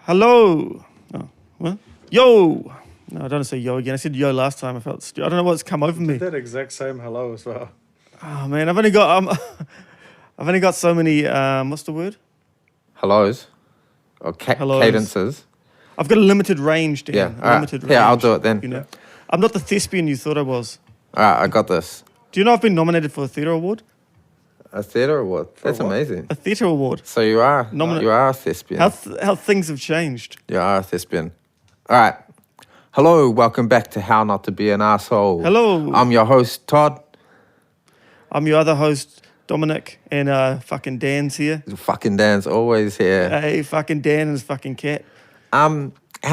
Hello. Oh, what? Yo. No, I don't say yo again. I said yo last time. I felt stupid. I don't know what's come over me. Did that exact same hello as well. Oh man, I've only got so many. What's the word? Hellos or Hellos. cadences. I've got a limited range, Dan. Yeah, A limited range. Yeah, I'll do it then. You know, I'm not the thespian you thought I was. All right, I got this. Do you know I've been nominated for a theatre award? A theatre award. That's what? amazing. A theatre award. So you are Nominated. you are a thespian. How things have changed. You are a thespian. All right. Hello, welcome back to How Not to Be an Asshole. Hello. I'm your host Todd. I'm your other host, Dominic, and fucking Dan's here. Fucking Dan's always here. Hey, fucking Dan and his fucking cat. How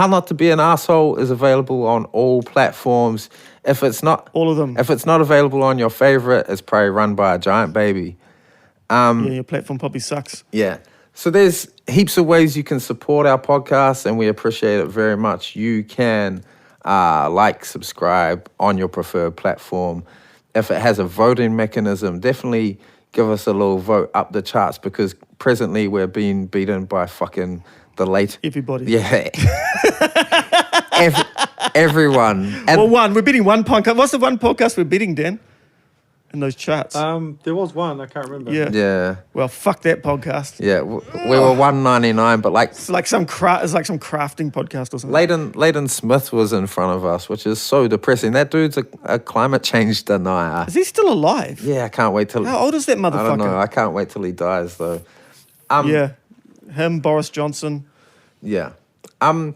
Not to Be an Asshole is available on all platforms. If it's not All of them. If it's not available on your favorite, it's probably run by a giant baby. Yeah, your platform probably sucks. Yeah. So there's heaps of ways you can support our podcast, and we appreciate it very much. You can subscribe on your preferred platform. If it has a voting mechanism, definitely give us a little vote up the charts, because presently we're being beaten by fucking the late... Everybody. Yeah. Everyone. And We're beating one podcast. What's the one podcast we're beating, Dan? In those charts. There was one, I can't remember. Yeah. Yeah. Well, fuck that podcast. Yeah. We were 199, but like... It's like some crafting podcast or something. Leighton Smith was in front of us, which is so depressing. That dude's a climate change denier. Is he still alive? Yeah, I can't wait till... How old is that motherfucker? I don't know. I can't wait till he dies, though. Yeah. Him, Boris Johnson, Yeah. that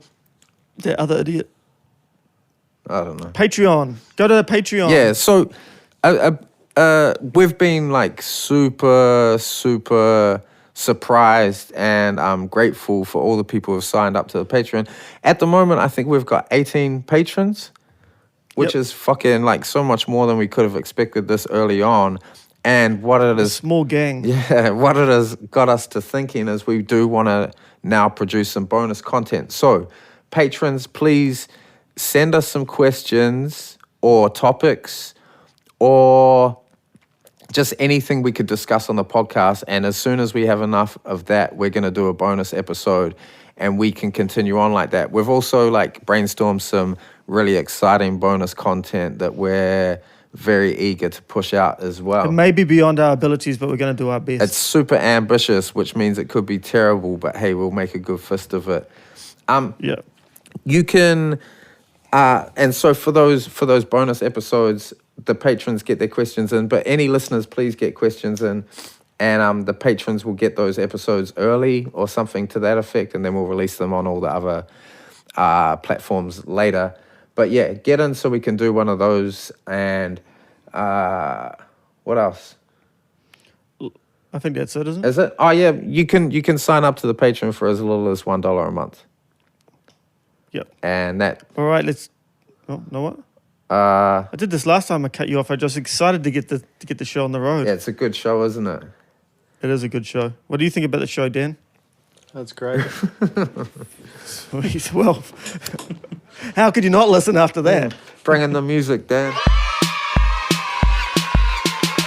other idiot. I don't know. Patreon. Go to the Patreon. Yeah, so we've been like super surprised, and I'm grateful for all the people who've signed up to the Patreon. At the moment, I think we've got 18 patrons, which is fucking like so much more than we could have expected this early on. And what it is... Small gang. Yeah, what it has got us to thinking is we do want to now produce some bonus content. So, patrons, please send us some questions or topics or just anything we could discuss on the podcast. And as soon as we have enough of that, we're going to do a bonus episode and we can continue on like that. We've also like brainstormed some really exciting bonus content that we're very eager to push out as well. It may be beyond our abilities, but we're going to do our best. It's super ambitious, which means it could be terrible, but hey, we'll make a good fist of it. Yeah. You can, and so for those bonus episodes, the patrons get their questions in, but any listeners, please get questions in, and the patrons will get those episodes early or something to that effect, and then we'll release them on all the other platforms later. But yeah, get in so we can do one of those. And what else? I think that's it, isn't it? Is it? Oh yeah, you can sign up to the Patreon for as little as $1 a month. Yep. And that... All right, let's... Oh, know what? I did this last time I cut you off. I was just excited to get the show on the road. Yeah, it's a good show, isn't it? It is a good show. What do you think about the show, Dan? That's great. Sweet. Well, how could you not listen after that? Bring in the music, Dan.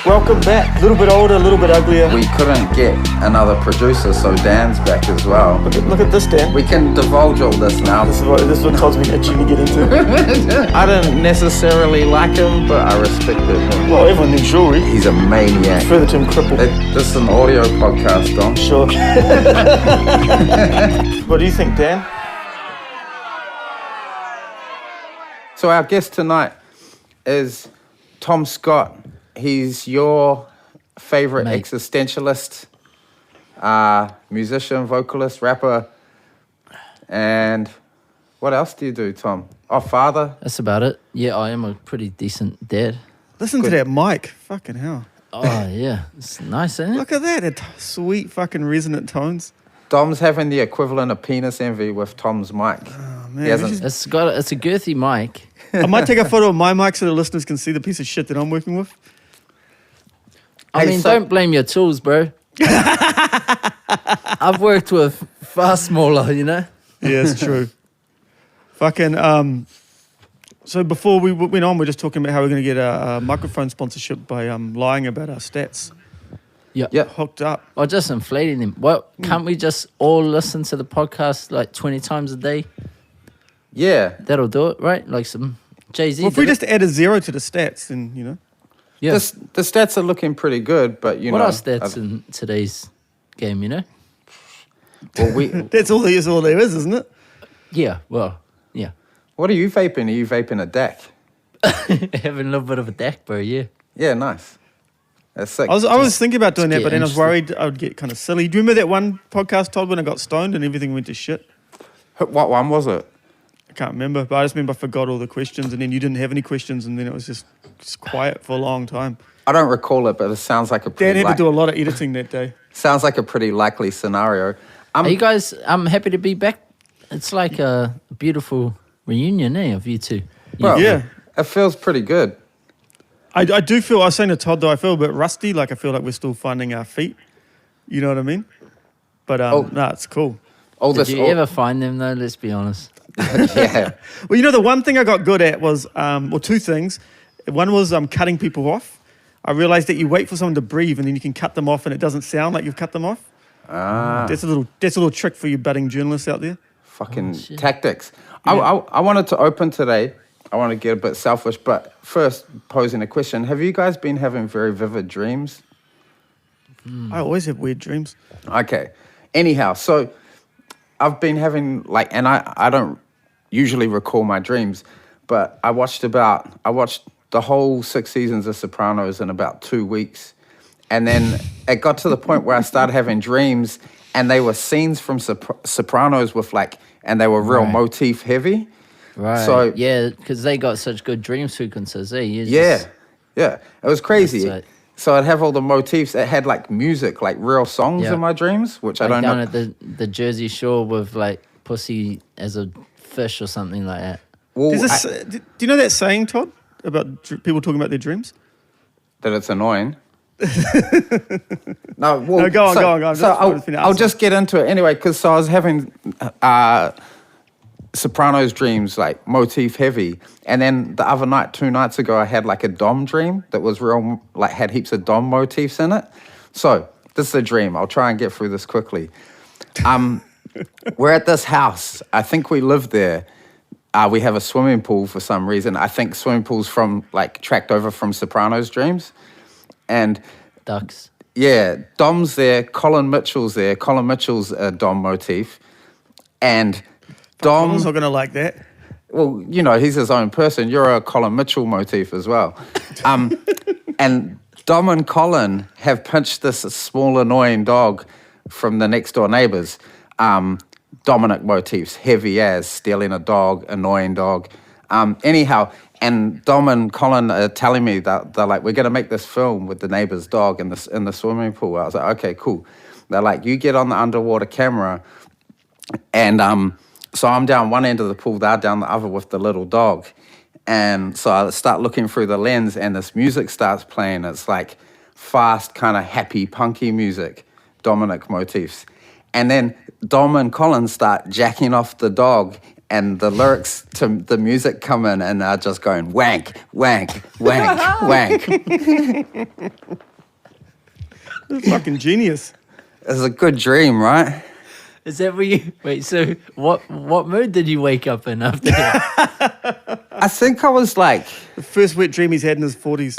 Welcome back. A little bit older, a little bit uglier. We couldn't get another producer, so Dan's back as well. Look at this, Dan. We can divulge all this now. This is what Todd's been itching to get into. I didn't necessarily like him, but I respected him. Well, everyone needs jewelry. He's a maniac. Further to him crippled. This is an audio podcast, Dom. Sure. What do you think, Dan? So our guest tonight is Tom Scott. He's your favorite existentialist, musician, vocalist, rapper, and what else do you do, Tom? Oh, father? That's about it. Yeah, I am a pretty decent dad. Listen to that mic. Fucking hell. Oh, yeah. It's nice, isn't it? Look at that. Sweet fucking resonant tones. Dom's having the equivalent of penis envy with Tom's mic. Oh, man. It's a girthy mic. I might take a photo of my mic so the listeners can see the piece of shit that I'm working with. I mean, don't blame your tools, bro. I've worked with far smaller, you know? Yeah, it's true. Fucking, so before we went on, we're just talking about how we're going to get a microphone sponsorship by lying about our stats. Yeah. Yeah. hooked up. Or just inflating them. Well, can't we just all listen to the podcast like 20 times a day? Yeah. That'll do it, right? Like some Jay-Z. Well, if we did it. just add a 0 to the stats, then, you know. Yeah. The stats are looking pretty good, but you What know. are stats in today's game, you know? Well, That's all there is, isn't it? Yeah, well, yeah. what are you vaping? Are you vaping a DAC? Having a little bit of a deck, bro, yeah. Yeah, nice. That's sick. I was thinking about doing that, get but then I was interested. worried I would get kind of silly. Do you remember that one podcast, Todd, when I got stoned and everything went to shit? What one was it? I can't remember, but I just remember I forgot all the questions, and then you didn't have any questions, and then it was just quiet for a long time. I don't recall it, but it sounds like a Dan pretty had to do a lot of editing that day. sounds like a pretty likely scenario. Are you guys, I'm happy to be back. It's like a beautiful reunion, of you two. Well, Yeah. It feels pretty good. I do feel, I was saying to Todd, though, I feel a bit rusty, like I feel like we're still finding our feet. You know what I mean? But, it's cool. All Did this, you ever find them, though? Let's be honest. yeah. Well, you know, the one thing I got good at was, two things. One was cutting people off. I realized that you wait for someone to breathe and then you can cut them off and it doesn't sound like you've cut them off. That's a little trick for you budding journalists out there. Fucking shit. tactics. Yeah. I wanted to open today. I want to get a bit selfish, but first posing a question. Have you guys been having very vivid dreams? I always have weird dreams. Okay. Anyhow, so I've been having and I don't usually recall my dreams, but I watched the whole 6 seasons of Sopranos in about 2 weeks. And then it got to the point where I started having dreams and they were scenes from Sopranos with and they were real Right. motif heavy. Right. So- yeah, because they got such good dream sequences, You Yeah. just- Yeah. It was crazy. That's it. So I'd have all the motifs. It had music, real songs Yeah. in my dreams, which I like don't down know. at the Jersey Shore with pussy as a fish or something like that. Well, Do you know that saying, Todd, about people talking about their dreams? that it's annoying. No, well, No, go on, go on. I'm So just trying to finish I'll answering. just get into it anyway, because I was having Sopranos dreams, motif heavy, and then the other night, 2 nights ago, I had a Dom dream that was real, had heaps of Dom motifs in it. So this is a dream. I'll try and get through this quickly. We're at this house. I think we live there. We have a swimming pool for some reason. I think swimming pools from tracked over from Sopranos dreams, and Ducks. yeah, Dom's there. Colin Mitchell's there. Colin Mitchell's a Dom motif, and Dom. Colin's not going to like that. Well, he's his own person. You're a Colin Mitchell motif as well. And Dom and Colin have pinched this small annoying dog from the next door neighbors. Dominic motifs, heavy as, stealing a dog, annoying dog. Anyhow, and Dom and Colin are telling me that they're we're going to make this film with the neighbor's dog in the swimming pool. I was like, okay, cool. They're you get on the underwater camera, and so I'm down one end of the pool, they're down the other with the little dog. And so I start looking through the lens and this music starts playing. It's fast, kind of happy, punky music, Dominic motifs. And then Dom and Colin start jacking off the dog and the lyrics to the music come in and they're just going wank, wank, wank, wank. Fucking genius. It's a good dream, right? Is that where you... Wait, so what mood did you wake up in after that? I think I was The first wet dream he's had in his 40s.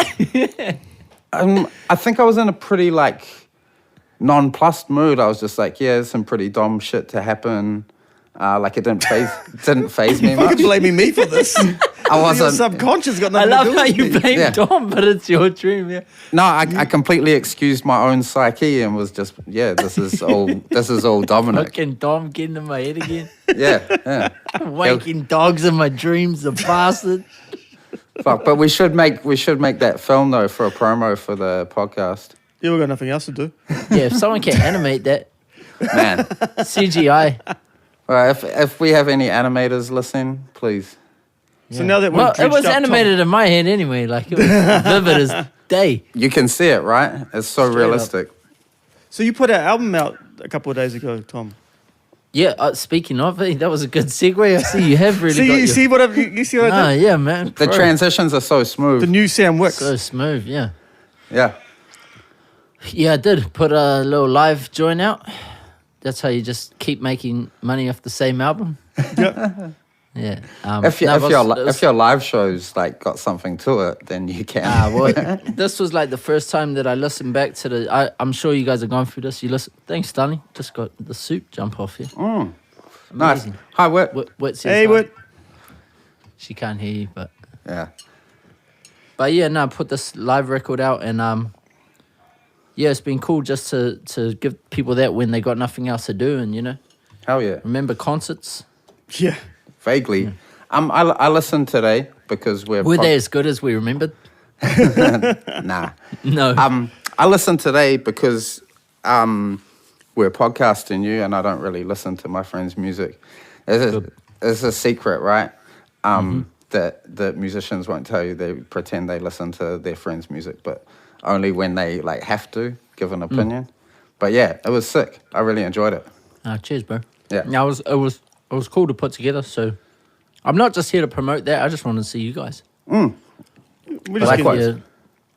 I think I was in a pretty nonplussed mood. I was just yeah, there's some pretty Dom shit to happen. It didn't phase me You're much. fucking blaming me for this. I Your wasn't. subconscious got I nothing love to do how with you me. blame Yeah. Dom, but it's your dream, yeah. No, I completely excused my own psyche and was just this is all Dominic. Fucking Dom getting in my head again. Yeah. Waking dogs in my dreams, the bastard. Fuck, but we should make that film though for a promo for the podcast. Yeah, we've got nothing else to do. Yeah, if someone can animate that, Man. CGI. All right, if we have any animators listening, please. So now that we've Well, it dredged was up animated in my head anyway. It was vivid as day. You can see it, right? It's so Straight realistic. So you put our album out a couple of days ago, Tom. Yeah, speaking of it, that was a good segue. I see you have really See, got you your... see what you see what I did? yeah, man. The Pro. transitions are so smooth. The new Sam Wicks. So smooth, yeah. Yeah. Yeah, I did put a little live joint out. That's how you just keep making money off the same album. Yeah. Yeah. If your live shows like got something to it, then you can. Well, this was like the first time that I listened back to the. I'm sure you guys are going through this. You listen. Thanks, Stanley. Just got the suit jump off here. Nice. Hi, Whit. What's Hey, Whit. She can't hear you, but Yeah. yeah, no, I put this live record out, and yeah, it's been cool just to give people that when they got nothing else to do, and Hell yeah. remember concerts. Yeah. Vaguely. I listened today because Were they as good as we remembered? Nah. No. I listened today because we're podcasting you, and I don't really listen to my friends' music. It's a secret, right? That musicians won't tell you. They pretend they listen to their friends' music, but only when they like have to give an opinion. But yeah, it was sick. I really enjoyed it. Cheers, bro. Yeah. It was cool to put together. So I'm not just here to promote that. I just want to see you guys. We're just Likewise. getting,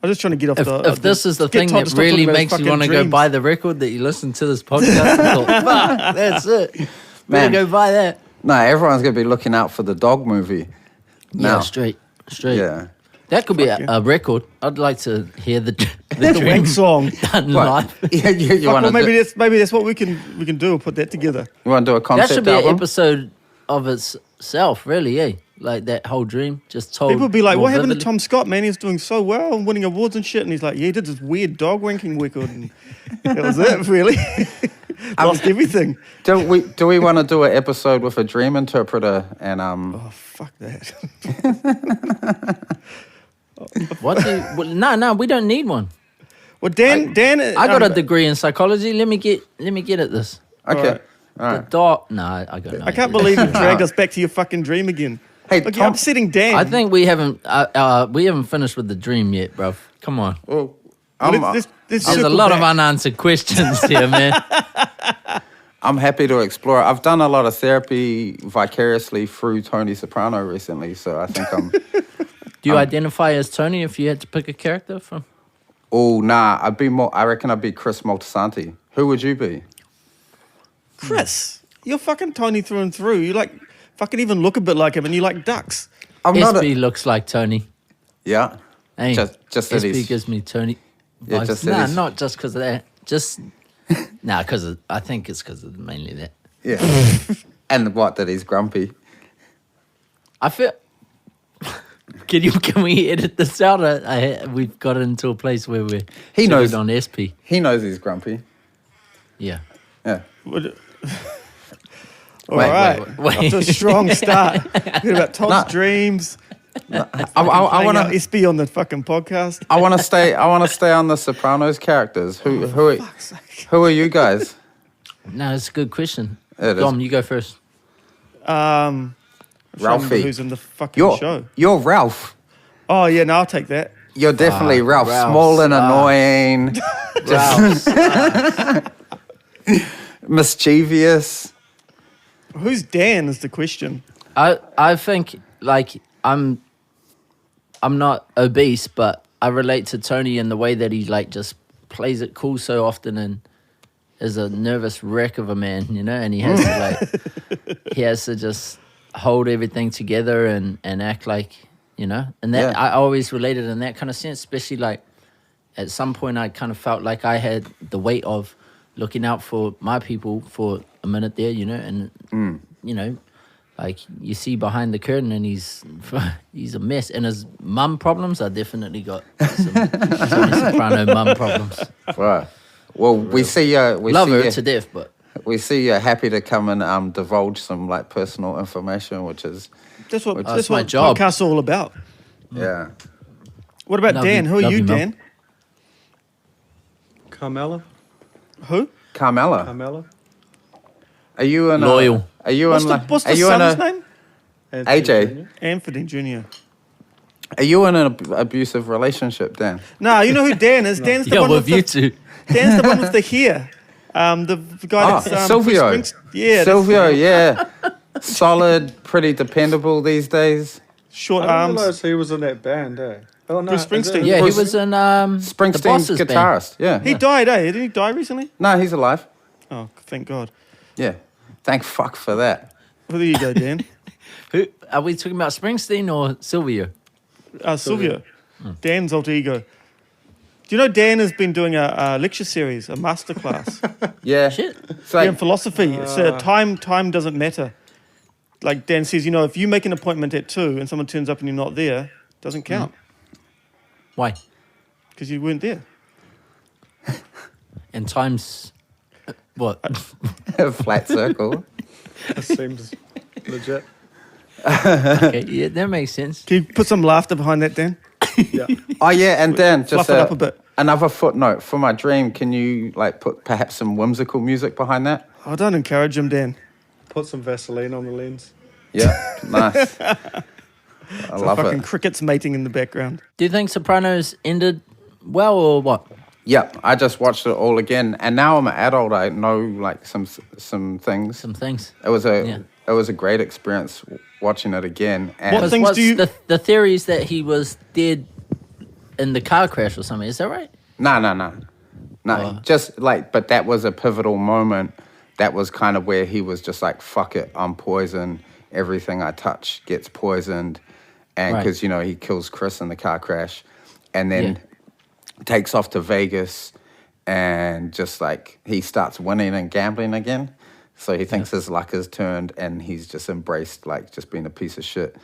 I'm just trying to get off If this is the get thing Todd that to stop really talking about his makes you fucking want to go dreams. buy the record, that you listen to this podcast, and thought, fuck, that's it. Better Man. go buy that. No, everyone's gonna be looking out for the dog movie. Yeah, Now. straight. Yeah. That could be a record. I'd like to hear the the wank dream song. done What? live. Yeah, you Fuck, want well, to maybe that's what we can do. We'll put that together. do a That concept should be an album? episode of itself, really, eh? Like that whole dream just told. People be like, more "What happened to vividly. Tom Scott, man? He's doing so well and winning awards and shit." And he's like, "Yeah, he did this weird dog wanking record, and that was it, really. Lost everything." Do we want to do an episode with a dream interpreter and Oh, fuck that. What? No, we don't need one. Well, Dan, I got a degree in psychology. Let me get at this. okay. All The right. dog. No, I got. No I can't idea. believe you dragged us back to your fucking dream again. Hey, Look, you're Tom. upsetting Dan. I think we haven't finished with the dream yet, bro. Come on. Well, Let's There's a circle lot of back. unanswered questions here, man. I'm happy to explore. I've done a lot of therapy vicariously through Tony Soprano recently, so I think I'm. Do you identify as Tony if you had to pick a character from? Oh nah, I'd be more. I reckon I'd be Chris Moltisanti. Who would you be? Chris, you're fucking Tony through and through. You like fucking even look a bit like him, and you like ducks. I'm not. SB looks like Tony. Yeah. Hey, Just that SB he's. gives me Tony. Yeah, vibes. just that Nah, he's- not just because of that. Just because I think it's because of mainly that. Yeah. And what? That he's grumpy. I feel. Can we edit this out? We've got into a place where we're He knows- on SP. He knows he's grumpy. Yeah. Yeah. All Wait, right, wait. Off to a strong start. Heard about Todd's Nah. dreams. I want to. SB on the fucking podcast. I want to stay. I want to stay on the Sopranos characters. Who are you guys? No, it's a good question. It is. Dom, you go first. I'm trying to remember Ralphie. who's in the fucking show? You're Ralph. Oh yeah, no, I'll take that. You're definitely Ralph. Ralph Small and sucks. annoying, Ralph. mischievous. Who's Dan is the question. I think like I'm not obese, but I relate to Tony in the way that he like just plays it cool so often and is a nervous wreck of a man, and he has to he has to just hold everything together and act like, and that Yeah. I always related in that kind of sense, especially like at some point I kind of felt like I had the weight of looking out for my people for a minute there, and like you see behind the curtain and he's a mess, and his mum problems I definitely got some Tony Soprano mum problems. Right. Well, we see you. We Love see her you, to death, but We see you're happy to come and divulge some like personal information, which is That's what That's my what job. podcast's all about. yeah. What about Love Dan? you- Who are love you, you, Mel. Dan? Carmela? Who? Carmela, Carmela? are you in Loyal. Are you What's in? the, like- what's are the you in son's a? name? Anthony AJ. Jr.? Anthony Jr. Are you in an abusive relationship, Dan? No, you know who Dan is? Dan's the yeah, one with you with the, two. Dan's the one with the hair. The guy that's Silvio. Bruce Springs- yeah, that's Silvio, yeah. Solid, pretty dependable these days. short I didn't arms. realize he was in that band, eh? Oh no, Bruce Springsteen. Yeah, he Bruce- was in the Springsteen Bosses band. guitarist. Yeah. He died, eh? Didn't he die recently? No, he's alive. Oh, thank God. Yeah. Thank fuck for that. Well, there you go, Dan. Who are we talking about? Springsteen or Sylvia? Sylvia. Dan's alter ego. Do you know Dan has been doing a lecture series, a masterclass? Yeah. Shit. It's like, in philosophy. It's time doesn't matter. Like Dan says, if you make an appointment at 2 and someone turns up and you're not there, it doesn't count Why? because you weren't there. And times what? a flat circle. That seems legit. Okay, yeah, that makes sense. Can you put some laughter behind that, Dan? Yeah. Oh yeah, and then just Fluff it up a bit. another footnote for my dream. Can you like put perhaps some whimsical music behind that? I don't encourage him, Dan. Put some Vaseline on the lens. Yeah, nice. I love Fucking it. crickets mating in the background. Do you think Sopranos ended well or what? Yep, I just watched it all again, and now I'm an adult. I know like some things. Some things. It was a great experience watching it again. And What things What's do you- the theory is that he was dead in the car crash or something? Is that right? No. Just like, but that was a pivotal moment. That was kind of where he was just like, fuck it, I'm poisoned. Everything I touch gets poisoned. And Right. because, he kills Chris in the car crash and then takes off to Vegas and just like, he starts winning and gambling again. So he thinks his luck has turned and he's just embraced like just being a piece of shit.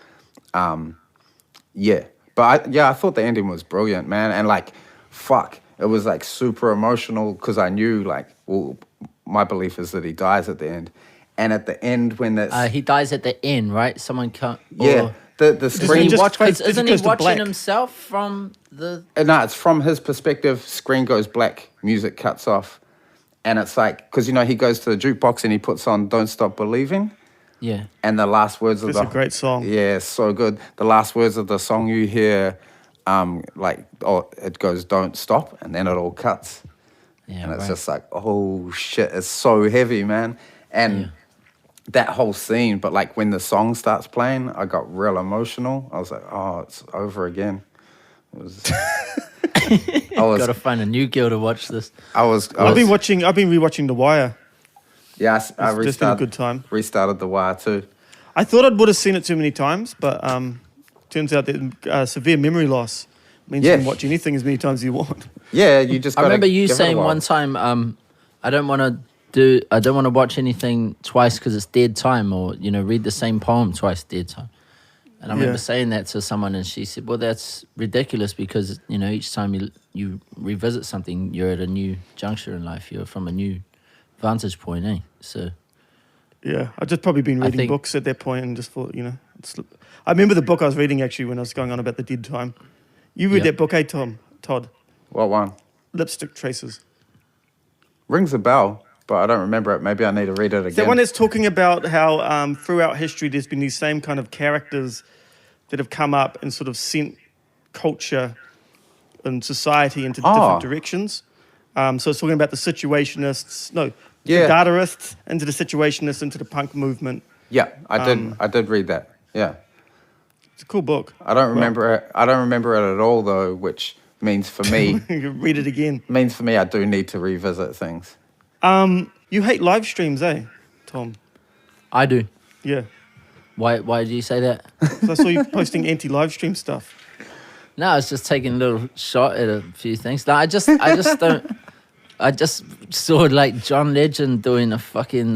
Yeah. But I thought the ending was brilliant, man. And like, fuck, it was like super emotional because I knew like, well, my belief is that he dies at the end. And at the end when that's... He dies at the end, right? Someone can't... yeah. The Doesn't screen... he just Watch, fades- isn't it he goes to watching black. himself from the... No, it's from his perspective. Screen goes black, music cuts off. And it's like, because, he goes to the jukebox and he puts on Don't Stop Believing. Yeah. And the last words of That's a great song. Yeah, so good. The last words of the song you hear, it goes Don't Stop, and then it all cuts. Yeah, And it's right. just like, oh shit, it's so heavy, man. And that whole scene, but like when the song starts playing, I got real emotional. I was like, oh, it's over again. It was... Got to find a new girl to watch this. I've been rewatching The Wire. Yeah, I It's just been a good time. restarted The Wire too. I thought I would have seen it too many times, but turns out that severe memory loss means you can watch anything as many times as you want. Yeah, you just. I gotta remember you give it a saying while. one time, I don't want to watch anything twice because it's dead time, or read the same poem twice, dead time. And I remember saying that to someone, and she said, "Well, that's ridiculous because each time you revisit something, you're at a new juncture in life. You're from a new vantage point, eh?" So Yeah, I've just probably been reading think- books at that point and just thought, I remember the book I was reading actually when I was going on about the dead time. You read that book, Todd? What one? Lipstick Traces. Rings a bell, but I don't remember it. Maybe I need to read it again. Is that one that's talking about how throughout history there's been these same kind of characters that have come up and sort of sent culture and society into different directions. So it's talking about the situationists, the Dadaists, into the situationists, into the punk movement. Yeah, I did read that. Yeah. It's a cool book. I don't remember it. I don't remember it at all though, which means for me You can read it again. I do need to revisit things. You hate live streams, eh, Tom? I do. Yeah. Why do you say that? 'Cause I saw you posting anti-live stream stuff. No, I was just taking a little shot at a few things. No, I just don't. I just saw like John Legend doing a fucking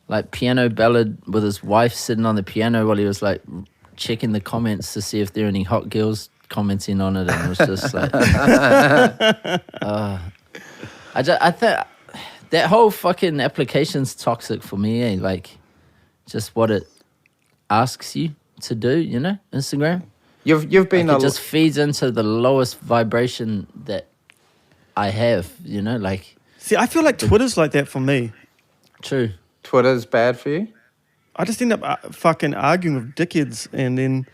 like piano ballad with his wife sitting on the piano while he was like checking the comments to see if there are any hot girls commenting on it, and it was just like, I thought that whole fucking application's toxic for me. Eh? Like, just what it asks you to do, Instagram. You've been Like it just feeds into the lowest vibration that I have, like. See, I feel like Twitter's like that for me. True. Twitter's bad for you? I just end up fucking arguing with dickheads, and then...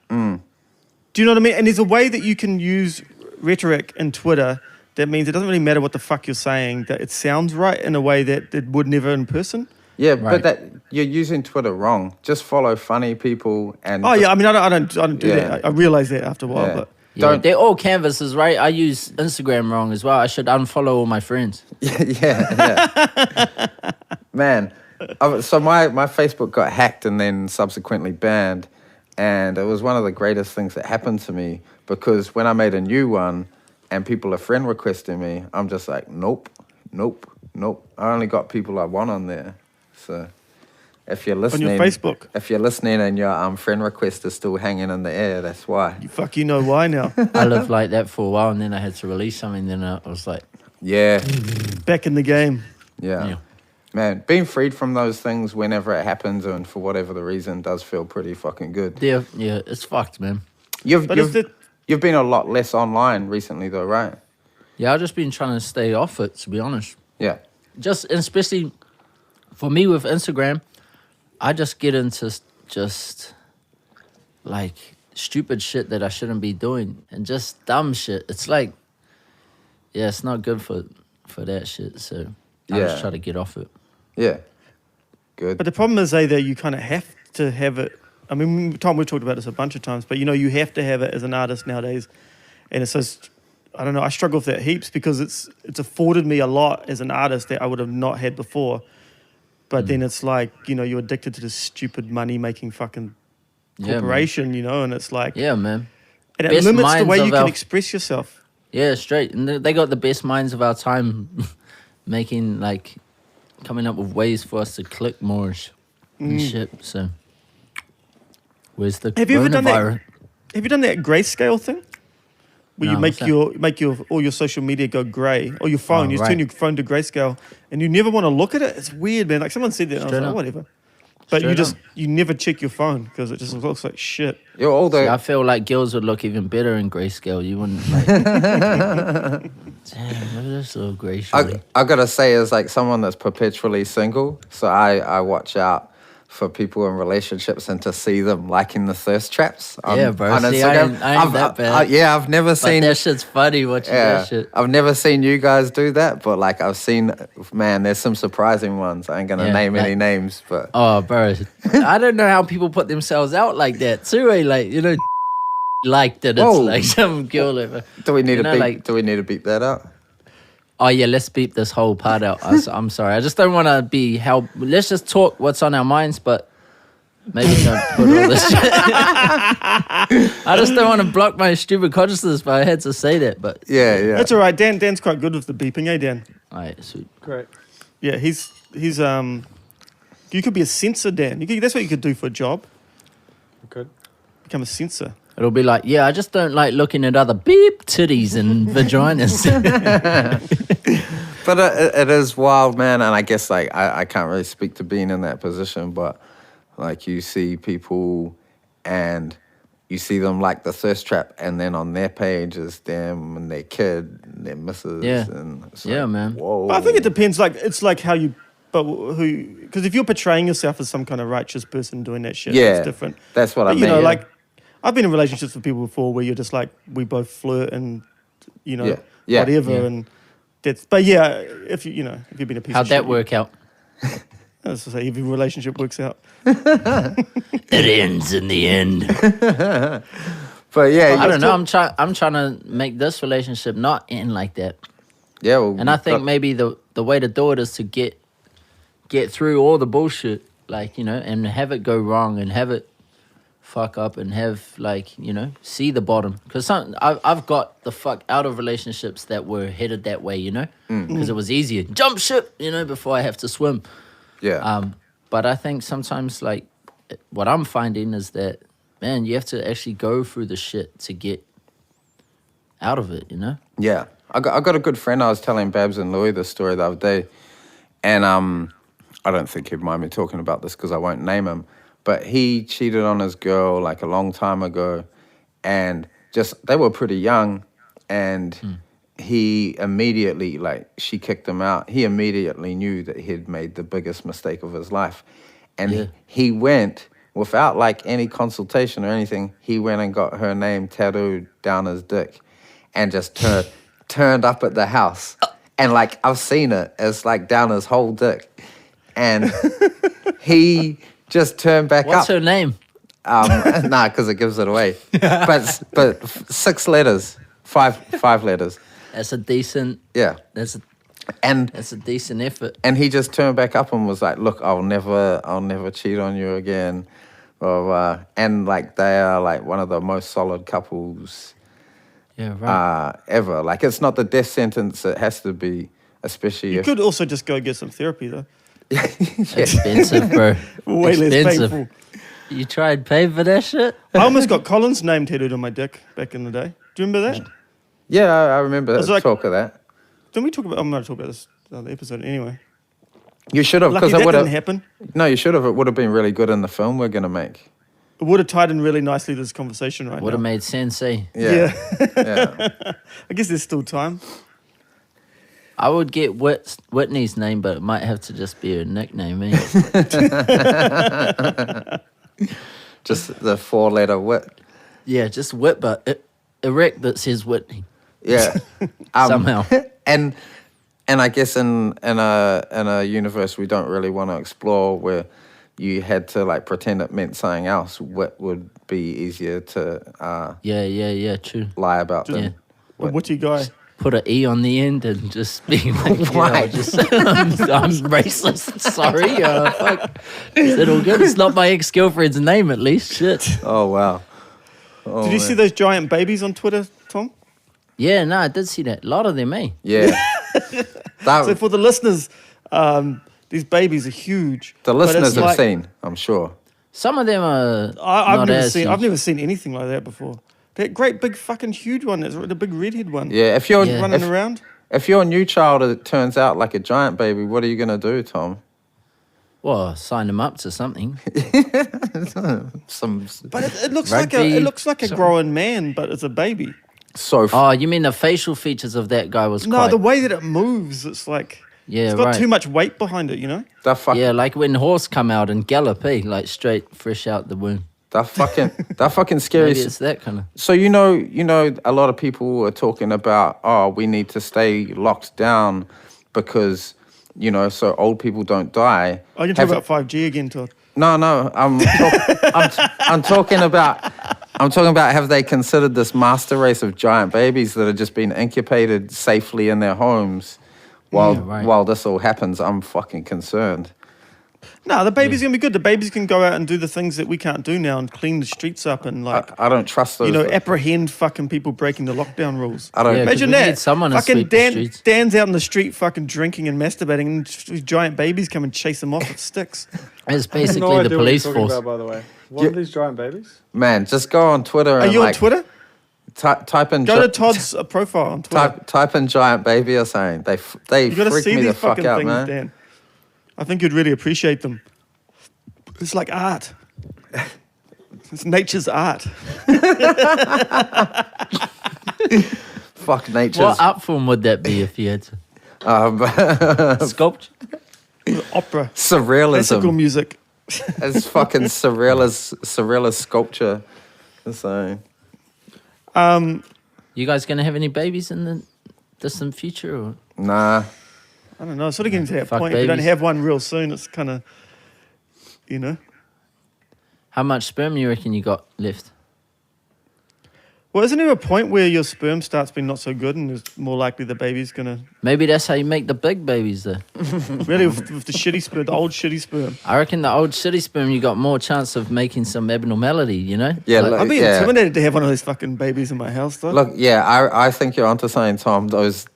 Do you know what I mean? And there's a way that you can use rhetoric in Twitter that means it doesn't really matter what the fuck you're saying, that it sounds right in a way that it would never in person. Yeah, Right. but you're using Twitter wrong. Just follow funny people and Oh, yeah, I mean, I don't do Yeah. that. I realize that after a while, Yeah. but... Yeah, they're all canvases, right? I use Instagram wrong as well. I should unfollow all my friends. yeah. Man, so my Facebook got hacked and then subsequently banned, and it was one of the greatest things that happened to me, because when I made a new one and people are friend requesting me, I'm just like, nope. I only got people I want on there. So if you're listening, On your Facebook. if you're listening and your friend request is still hanging in the air, that's why. You know why now. I lived like that for a while, and then I had to release something. Then I was like, Yeah. Back in the game. Yeah. Man, being freed from those things whenever it happens and for whatever the reason does feel pretty fucking good. yeah, it's fucked, man. You've been a lot less online recently though, right? Yeah, I've just been trying to stay off it, to be honest. Yeah. Just, and especially for me with Instagram, I just get into just like stupid shit that I shouldn't be doing and just dumb shit. It's like, yeah, it's not good for that shit. So I just try to get off it. Yeah. Good. But the problem is, that you kind of have to have it. I mean, Tom, we've talked about this a bunch of times, but you have to have it as an artist nowadays. And it's just, I don't know, I struggle with that heaps because it's afforded me a lot as an artist that I would have not had before. But then it's like, you're addicted to this stupid money-making fucking corporation, and it's like... Yeah, man. And it limits the way you can express yourself. Yeah, straight. And they got the best minds of our time making, like, coming up with ways for us to click more and shit. So, where's the Have you ever done coronavirus? Have you done that grayscale thing? Where you make all your social media go grey, or your phone. You just turn your phone to grayscale, and you never want to look at it. It's weird, man. Like someone said that, and I was like, whatever. But you never check your phone because it just looks like shit. You're older. See, I feel like girls would look even better in grayscale. You wouldn't like. Damn, maybe they're so grey. I gotta say, as like someone that's perpetually single, so I watch out for people in relationships and to see them liking the thirst traps. Yeah, bro. On see, I ain't that bad. I've never seen... that shit's funny watching that shit. I've never seen you guys do that, but like I've seen, man, there's some surprising ones. I ain't gonna name any names, but... Oh, bro. I don't know how people put themselves out like that too, eh? Like, like that it's like some girl. Do we need to beep that out? Oh, yeah, let's beep this whole part out. I'm sorry. I just don't want to be held... Let's just talk what's on our minds, but maybe don't put all this shit. I just don't want to block my stupid consciousness, but I had to say that. But yeah. That's all right. Dan's quite good with the beeping, eh, Dan? All right, sweet. Great. Yeah, he's you could be a censor, Dan. That's what you could do for a job. Good. Become a censor. It'll be like, I just don't like looking at other beep titties and vaginas. But it is wild, man. And I guess like I can't really speak to being in that position, but like you see people and you see them like the thirst trap, and then on their page is them and their kid and their missus. Yeah. And it's Yeah, man. Whoa. But I think it depends. Like it's like how you, because if you're portraying yourself as some kind of righteous person doing that shit, it's different. That's what I mean. Like I've been in relationships with people before where you're just like we both flirt and whatever and that's. But yeah, if you've been a piece How'd of shit, that work out? As I say, every relationship works out. It ends in the end. But yeah, I don't know. I'm trying to make this relationship not end like that. Yeah, well, and I think maybe the way to do it is to get through all the bullshit, like and have it go wrong and have it fuck up and have see the bottom. Because I've got the fuck out of relationships that were headed that way, because it was easier. Jump ship, before I have to swim. Yeah. But I think sometimes like what I'm finding is that, man, you have to actually go through the shit to get out of it, Yeah. I got a good friend. I was telling Babs and Louie this story the other day. And I don't think he'd mind me talking about this because I won't name him. But he cheated on his girl like a long time ago. And they were pretty young. And he immediately, she kicked him out. He immediately knew that he'd made the biggest mistake of his life. And he went, without any consultation or anything, he went and got her name tattooed down his dick and just turned up at the house. And I've seen it. It's down his whole dick. And he just turned back up. What's her name? Nah, because it gives it away. But 6 letters, five letters. That's a decent. Yeah, That's and a decent effort. and he just turned back up and was like, "Look, I'll never cheat on you again." Blah, blah. And like they are like one of the most solid couples Yeah, right. ever. Like it's not the death sentence; it has to be, especially You if could also just go get some therapy though. Expensive, bro. Way less Expensive. painful. You tried paying for that shit? I almost got Colin's name tattooed on my dick back in the day. Do you remember that? yeah, I remember was like- talk of that. Didn't we talk about? I'm going to talk about this other episode anyway. You should have Lucky because that it would didn't have. happen. No, you should have. It would have been really good in the film we're gonna make. It would have tied in really nicely to this conversation right Would have now. made sense, eh? Yeah, yeah. I guess there's still time. I would get Whitney's name, but it might have to just be a nickname, eh? Just the 4-letter Whit. Yeah, just Whit, but erect that says Whitney. Yeah. Somehow. And I guess in a universe we don't really want to explore where you had to like pretend it meant something else, Whit would be easier to Yeah, true. lie about Yeah. than A witty guy. Put an E on the end and just be like, Why? I'm racist. Sorry. Fuck. Is it all good? It's not my ex-girlfriend's name, at least. Shit. Oh wow. Oh, Did you see those giant babies on Twitter, Tom? Yeah, no, I did see that. A lot of them, eh? Yeah. So for the listeners, these babies are huge. The but it's listeners have like- seen, I'm sure. Some of them are I've not never as seen. huge. I've never seen anything like that before. That great big fucking huge one. That's the big redhead one. Yeah, if you're Yeah. Running around. if your new child it turns out like a giant baby, what are you gonna do, Tom? Well, sign them up to something. Some But it looks Rugby, like a grown man, but it's a baby. so Oh, you mean the facial features of that guy was No, quite... the way that it moves, it's like Yeah, it's got right. too much weight behind it. You know. that fucking Yeah, like when horse come out and gallop, eh? Like straight, fresh out the womb. that fucking scary. Maybe it's that kind of... So you know, a lot of people are talking about, oh, we need to stay locked down because, so old people don't die. I can talk about 5G again, Todd. No, I'm talking about have they considered this master race of giant babies that have just been incubated safely in their homes while this all happens? I'm fucking concerned. No, the baby's gonna be good. The babies can go out and do the things that we can't do now and clean the streets up and like I don't trust those. apprehend fucking people breaking the lockdown rules. I don't. Yeah, 'cause Imagine we that. need someone to fucking sweep the streets. Dan's out in the street fucking drinking and masturbating, and these giant babies come and chase him off with sticks. It's I have basically no the idea police what you're force. talking about, by the way. What are these giant babies? Man, just go on Twitter. Are and you on like, Twitter? Type in Go to Todd's profile on Twitter. type in giant baby or something. They You gotta freak see me the these fuck fucking out, things, man. Dan. I think you'd really appreciate them. It's like art. It's nature's art. Fuck nature's What art form would that be if you had to? Sculpture? Opera. Classical surrealism. music. It's fucking surrealist sculpture. So You guys going to have any babies in the distant future? Or? nah. I don't know. It's sort of getting to that Fuck point. If you don't babies. have one real soon, it's kind of, How much sperm you reckon you got left? Well, isn't there a point where your sperm starts being not so good and it's more likely the baby's going to... Maybe that's how you make the big babies, though. Really, with the shitty sperm, the old shitty sperm. I reckon the old shitty sperm, you got more chance of making some abnormality, you know? Yeah, Like- look- I'd be Yeah. intimidated to have one of those fucking babies in my house, though. Look, yeah, I think you're onto something, Tom. Those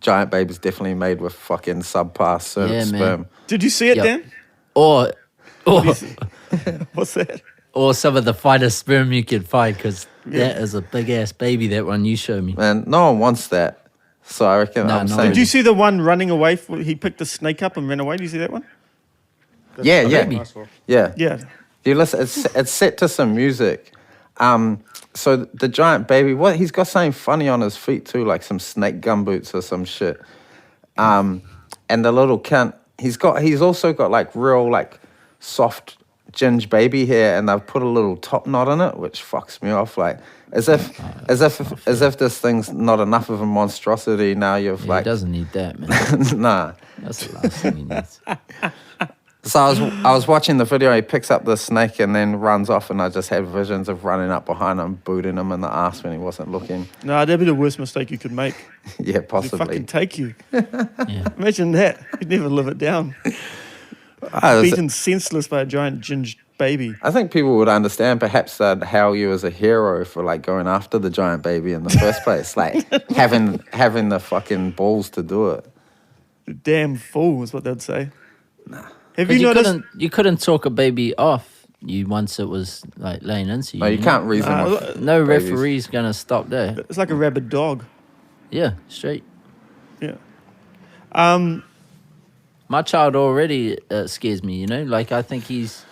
giant babies definitely made with fucking subpar Yeah, man. sperm. Did you see it, Yep. Dan? or What's that? or some of the finest sperm you could find, because that is a big-ass baby, that one you showed me. Man, no one wants that. So I reckon No, I'm no. saying. Did you see the one running away? He picked the snake up and ran away. Did you see that one? Yeah, yeah, baby. Nice one. yeah. Yeah. You listen. It's set to some music. So the giant baby, he's got something funny on his feet too, like some snake gumboots or some shit. And the little cunt, he's also got like real like soft ginge baby hair, and they've put a little top knot in it, which fucks me off. Like as if this thing's not enough of a monstrosity. Now you've Yeah, like he doesn't need that, man. nah. That's the last thing he needs. So I was watching the video. He picks up the snake and then runs off, and I just had visions of running up behind him, booting him in the ass when he wasn't looking. No, that'd be the worst mistake you could make. Yeah, He'd possibly. fucking take you. Yeah. Imagine that. You'd never live it down. Beaten senseless by a giant ginge baby. I think people would understand. Perhaps they'd hail you as a hero for like going after the giant baby in the first place, like having the fucking balls to do it. Damn fool is what they'd say. Nah. Have 'Cause you noticed? you couldn't talk a baby off you once it was like laying into you. No, you can't reason Nah, with No babies. referee's gonna stop there. It's like a rabid dog. Yeah, straight. Yeah. My child already scares me. You know, like I think he's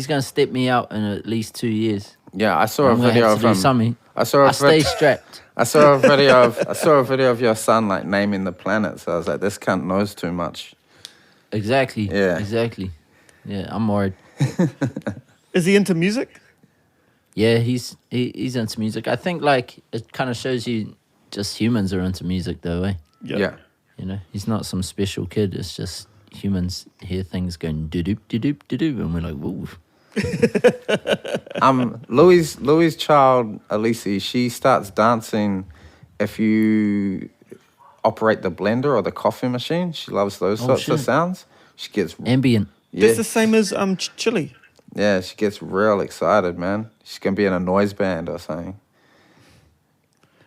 gonna step me out in at least 2 years. Yeah, I saw a I'm gonna video have of to do him. something. I saw I a stay vid- strapped. I saw a video of your son like naming the planets. I was like, this cunt knows too much. Exactly. Yeah. Exactly. Yeah, I'm worried. Is he into music? Yeah, he's into music. I think like it kind of shows you just humans are into music though, eh? Yeah. You know, he's not some special kid. It's just humans hear things going do doop do doop do doop, and we're like, woo. Louis' child, Elise, she starts dancing if you operate the blender or the coffee machine. She loves those sorts of shit. sounds. She gets Ambient. yeah, That's the same as Chili. yeah, she gets real excited, man. She's gonna be in a noise band or something.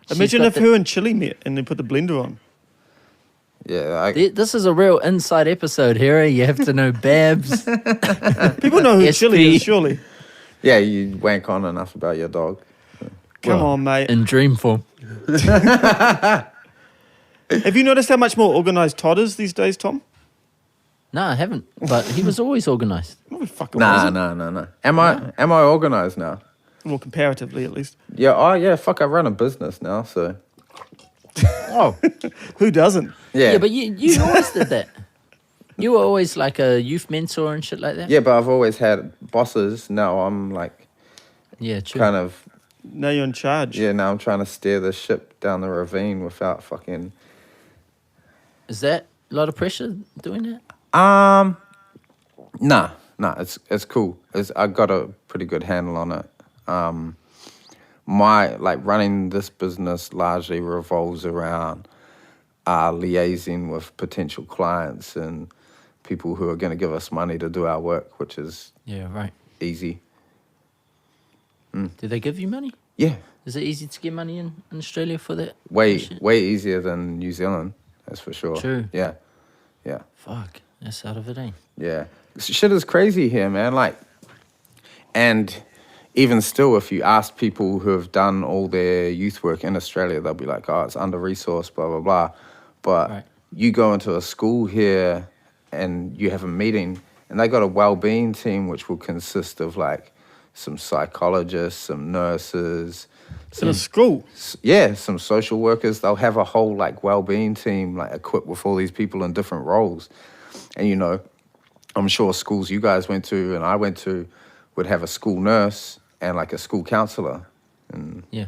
Imagine got if her and Chili met and they put the blender on. Yeah, This is a real inside episode here. You have to know Babs. People know who SP. Chili is, surely. yeah, you wank on enough about your dog. Come Well, on, mate. in dream form. Have you noticed how much more organised Todd is these days, Tom? No, I haven't. But he was always organised. No, he fucking Nah, wasn't. no. Am I organized now? Well, comparatively, at least. Yeah. Oh, yeah. Fuck, I run a business now, so Oh, Who doesn't? yeah. yeah, but you always did that. You were always like a youth mentor and shit like that. Yeah, but I've always had bosses. Now I'm like Yeah, true. kind of Now you're in charge. yeah. Now I'm trying to steer the ship down the ravine without fucking. Is that a lot of pressure doing that? Nah. It's cool. I got a pretty good handle on it. My like running this business largely revolves around liaising with potential clients and people who are going to give us money to do our work, which is Yeah, right. easy. Do they give you money? Yeah, Is it easy to get money in Australia for that? way shit? way easier than New Zealand. That's for sure. True. Yeah. Fuck, that's out of it, eh? Yeah. Shit is crazy here, man. Like, and even still, if you ask people who have done all their youth work in Australia, they'll be like, oh, it's under-resourced, blah, blah, blah. But Right. you go into a school here and you have a meeting, and they got a well-being team, which will consist of, like, some psychologists, some nurses, It's in a school. some social workers. They'll have a whole like well-being team like equipped with all these people in different roles. And you know, I'm sure schools you guys went to and I went to would have a school nurse and like a school counselor. Yeah.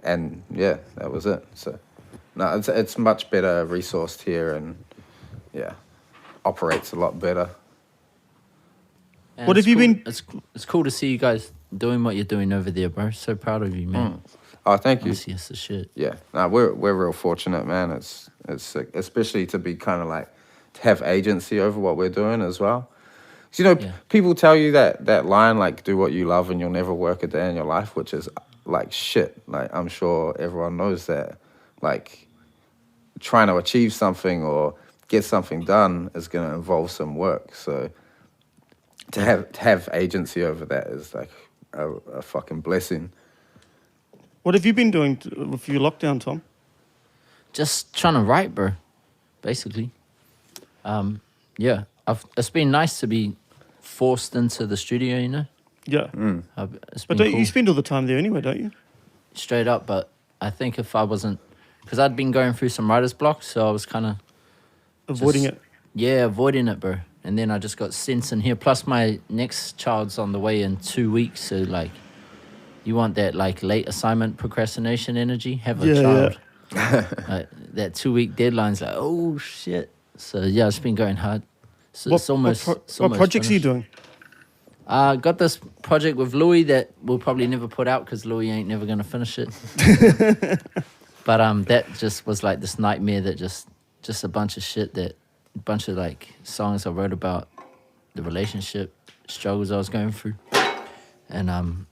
And yeah, that was it. So no, it's much better resourced here and yeah, operates a lot better. And What it's have you cool- been- It's cool to see you guys doing what you're doing over there, bro. So proud of you, man. Oh, thank you. Honestly, it's the shit. Yeah, no, we're real fortunate, man. It's sick, especially to be kind of like to have agency over what we're doing as well. 'Cause, you know, Yeah. people tell you that line like "do what you love and you'll never work a day in your life," which is like shit. Like I'm sure everyone knows that. Like trying to achieve something or get something done is going to involve some work. So to have agency over that is like a fucking blessing. What have you been doing with your lockdown, Tom? Just trying to write, bro. Basically. Yeah. It's been nice to be forced into the studio, you know? Yeah. It's But been don't, cool. you spend all the time there anyway, don't you? Straight up, but I think if I wasn't... Because I'd been going through some writer's block, so I was kind of... Avoiding it. Yeah, avoiding it, bro. And then I just got sent in here. Plus, my next child's on the way in 2 weeks. So, like, you want that, like, late assignment procrastination energy? Have a Yeah, child. Like, that 2 week deadline's like, oh, shit. So, yeah, it's been going hard. So it's almost. It's what almost projects are you finished. doing? Got this project with Louis that we'll probably never put out because Louis ain't never gonna finish it. But that just was like this nightmare that just a bunch of shit a bunch of like songs I wrote about the relationship struggles I was going through, and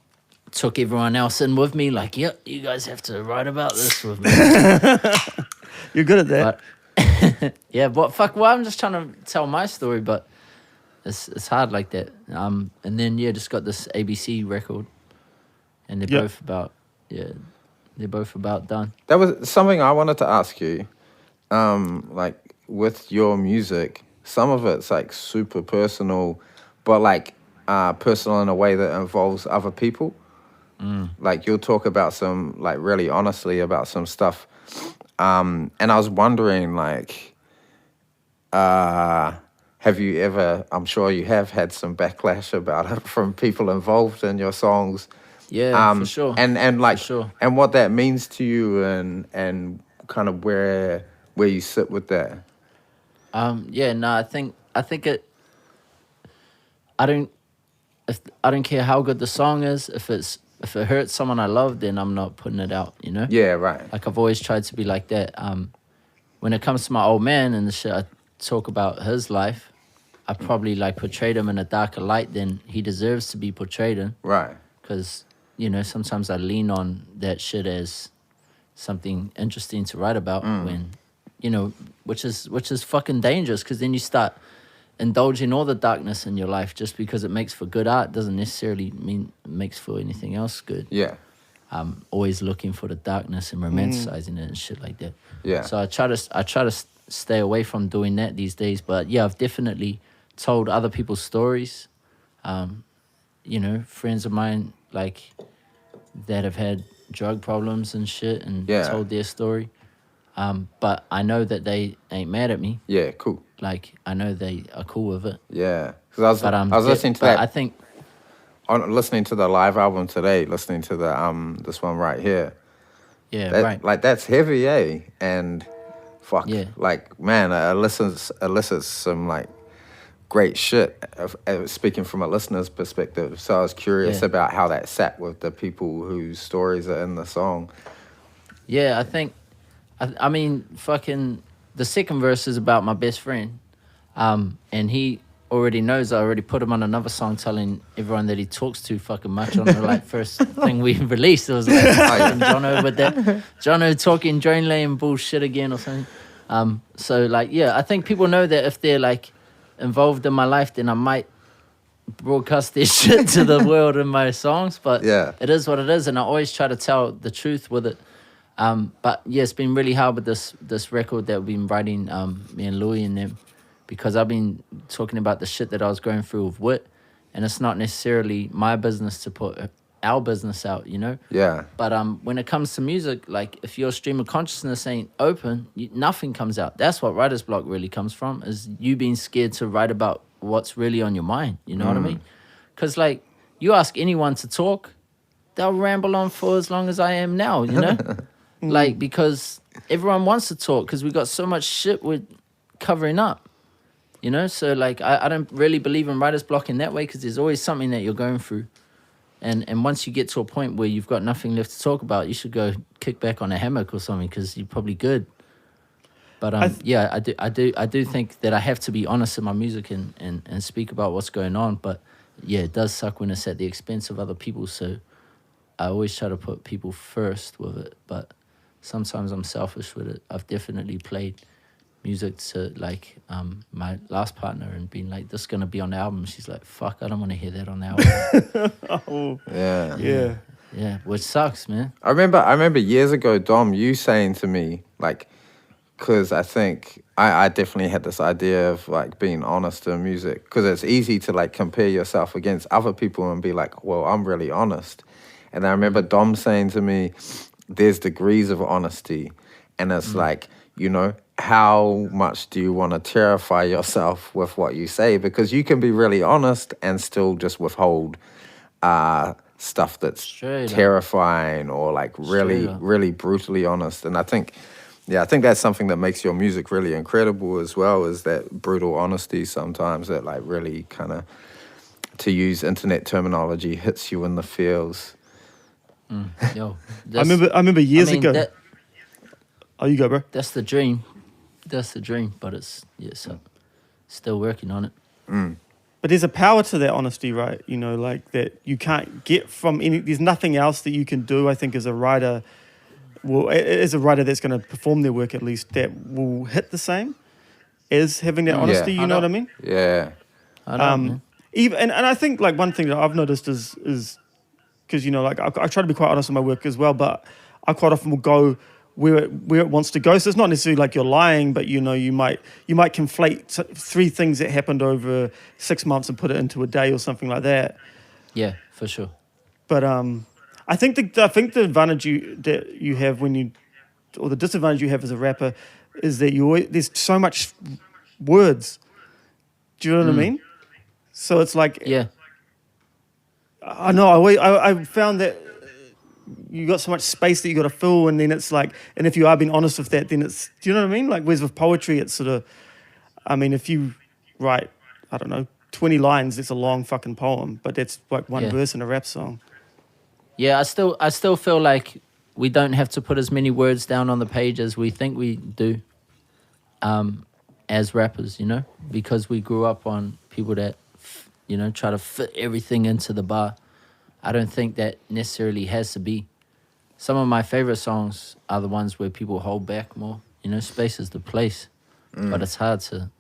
took everyone else in with me. Like, yep, you guys have to write about this with me. You're good at that. But yeah, but fuck. Well, I'm just trying to tell my story, but it's hard like that. And then just got this ABC record, and they're both about they're both about done. That was something I wanted to ask you. Like with your music, some of it's like super personal, but like personal in a way that involves other people. Like you'll talk about some, like really honestly about some stuff. And I was wondering, like, have you ever, I'm sure you have had some backlash about it from people involved in your songs. Yeah, for sure. And like, For sure. and what that means to you and kind of where you sit with that. I think it. I don't care how good the song is. If it hurts someone I love, then I'm not putting it out. You know. Yeah, right. Like I've always tried to be like that. When it comes to my old man and the shit I talk about his life, I probably like portrayed him in a darker light than he deserves to be portrayed in. Right. Because sometimes I lean on that shit as something interesting to write about when, which is fucking dangerous because then you start indulging all the darkness in your life just because it makes for good art doesn't necessarily mean it makes for anything else good. Yeah. I'm always looking for the darkness and romanticizing it and shit like that. Yeah. So I try to stay away from doing that these days. But yeah, I've definitely told other people's stories. Friends of mine like that have had drug problems and shit and told their story. But I know that they ain't mad at me. Yeah, cool. Like I know they are cool with it. Yeah. Because I was listening to that. I think listening to the live album today, listening to the this one right here. Yeah, that, right. Like that's heavy, eh? And fuck, Yeah. like man, it elicits some like great shit. Speaking from a listener's perspective, so I was curious about how that sat with the people whose stories are in the song. Yeah, I mean, fucking the second verse is about my best friend, and he already knows. I already put him on another song telling everyone that he talks too fucking much on the like first thing we released. It was like Jono with that Jono talking drain lane bullshit again or something. So like I think people know that if they're like involved in my life, then I might broadcast their shit to the world in my songs. But it is what it is, and I always try to tell the truth with it. But yeah, it's been really hard with this record that we've been writing, me and Louis and them. Because I've been talking about the shit that I was going through with Wit, and it's not necessarily my business to put our business out, Yeah. But when it comes to music, like if your stream of consciousness ain't open, nothing comes out. That's what writer's block really comes from, is you being scared to write about what's really on your mind. You know what I mean? Because like you ask anyone to talk, they'll ramble on for as long as I am now. Like because everyone wants to talk because we got so much shit we're covering up. So like I don't really believe in writer's block in that way because there's always something that you're going through, and once you get to a point where you've got nothing left to talk about, you should go kick back on a hammock or something because you're probably good. But I do think that I have to be honest in my music and speak about what's going on. But yeah, it does suck when it's at the expense of other people. So I always try to put people first with it, but sometimes I'm selfish with it. I've definitely played music to like my last partner and been like, this is gonna be on the album. She's like, fuck, I don't want to hear that on the album. Yeah, which sucks, man. I remember years ago, Dom, you saying to me, like, because I think I definitely had this idea of like being honest in music, because it's easy to like compare yourself against other people and be like, well, I'm really honest. And I remember Dom saying to me, there's degrees of honesty, and it's like, how much do you want to terrify yourself with what you say? Because you can be really honest and still just withhold stuff that's terrifying or like really brutally honest. And I think Yeah, I think that's something that makes your music really incredible as well, is that brutal honesty sometimes that like really kind of, to use internet terminology, hits you in the feels. Yo, I remember years ago. That, oh, you go, bro. that's the dream. That's the dream, but it's still working on it. But there's a power to that honesty, right? You know, like that you can't get from any. There's nothing else that you can do, I think, as a writer. Well, as a writer that's going to perform their work, at least, that will hit the same as having that honesty. You know what I mean? Yeah. I know, man. Even and I think like one thing that I've noticed is because you know, like I try to be quite honest in my work as well, but I quite often will go where it wants to go. So it's not necessarily like you're lying, but you know, you might conflate 3 things that happened over 6 months and put it into a day or something like that. Yeah, for sure. But I think the advantage that you have or the disadvantage you have as a rapper is that there's so much words. Do you know what I mean? So it's like, Yeah. I know I found that you got so much space that you got to fill, and then it's like, and if you are being honest with that, then it's, do you know what I mean? Like, whereas with poetry, it's sort of, I mean, if you write, I don't know, 20 lines, it's a long fucking poem, but that's like one verse in a rap song. Yeah, I still feel like we don't have to put as many words down on the page as we think we do, as rappers, you know, because we grew up on people that, you know, try to fit everything into the bar. I don't think that necessarily has to be. Some of my favorite songs are the ones where people hold back more. You know, space is the place, but it's hard to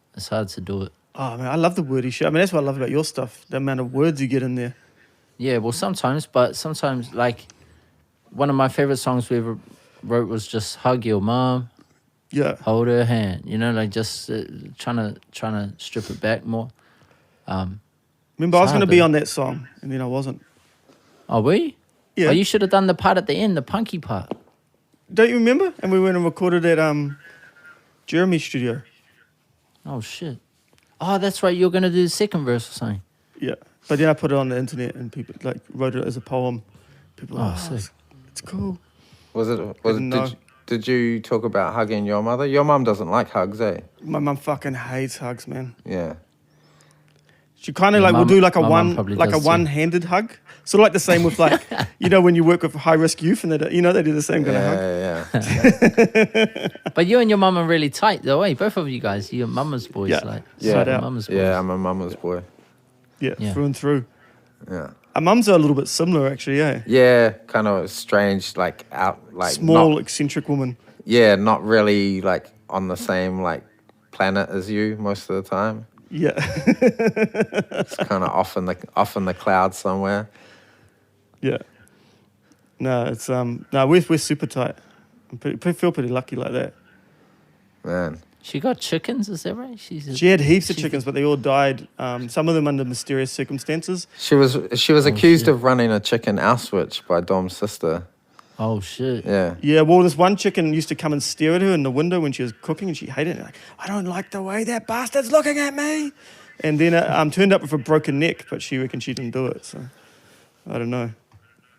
do it. Oh man, I love the wordy shit. I mean, that's what I love about your stuff. The amount of words you get in there. Yeah, well, sometimes, like, one of my favorite songs we ever wrote was just hug your mom, hold her hand. You know, like just trying to strip it back more. Remember, I was going to be on that song, and then I wasn't. Oh, were you? Yeah. Oh, you should have done the part at the end, the punky part. Don't you remember? And we went and recorded at Jeremy's studio. Oh, shit. Oh, that's right. You're going to do the second verse or something. Yeah. But then I put it on the internet, and people like wrote it as a poem. People were like, sick. It's cool. Did you talk about hugging your mother? Your mum doesn't like hugs, eh? My mum fucking hates hugs, man. Yeah. She kind of will do like a one-handed hug. Sort of like the same with like, you know, when you work with high-risk youth and they do the same kind of hug. Yeah. But you and your mum are really tight though, eh? Both of you guys, you're mama's boys. Mama's boys. Yeah, I'm a mama's boy. Yeah, through and through. Yeah. Our mums are a little bit similar actually, eh? Yeah, kind of strange, small, eccentric woman. Yeah, not really like on the same like planet as you most of the time. Yeah. It's kind of off in the clouds somewhere. Yeah. No, it's we're super tight. I feel pretty lucky like that. Man. She got chickens, is that right? She had heaps of chickens, but they all died. Some of them under mysterious circumstances. She was accused of running a chicken Auschwitz by Dom's sister. Oh shit. Yeah. Yeah, well, this one chicken used to come and stare at her in the window when she was cooking, and she hated it. Like, I don't like the way that bastard's looking at me. And then it turned up with a broken neck, but she reckoned she didn't do it. So I don't know.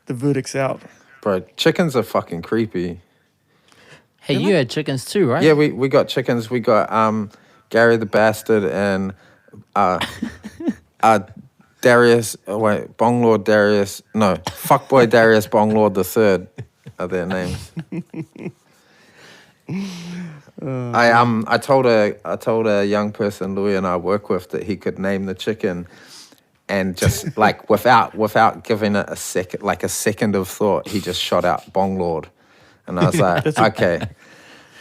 The verdict's out. Bro, chickens are fucking creepy. Hey, you had chickens too, right? Yeah, we got chickens. We got Gary the Bastard and Darius. Bonglord Darius. No, fuckboy Darius Bonglord the Third are their names. I told a young person Louis and I work with that he could name the chicken, and just like without giving it a second of thought, he just shot out Bonglord. And I was like, okay.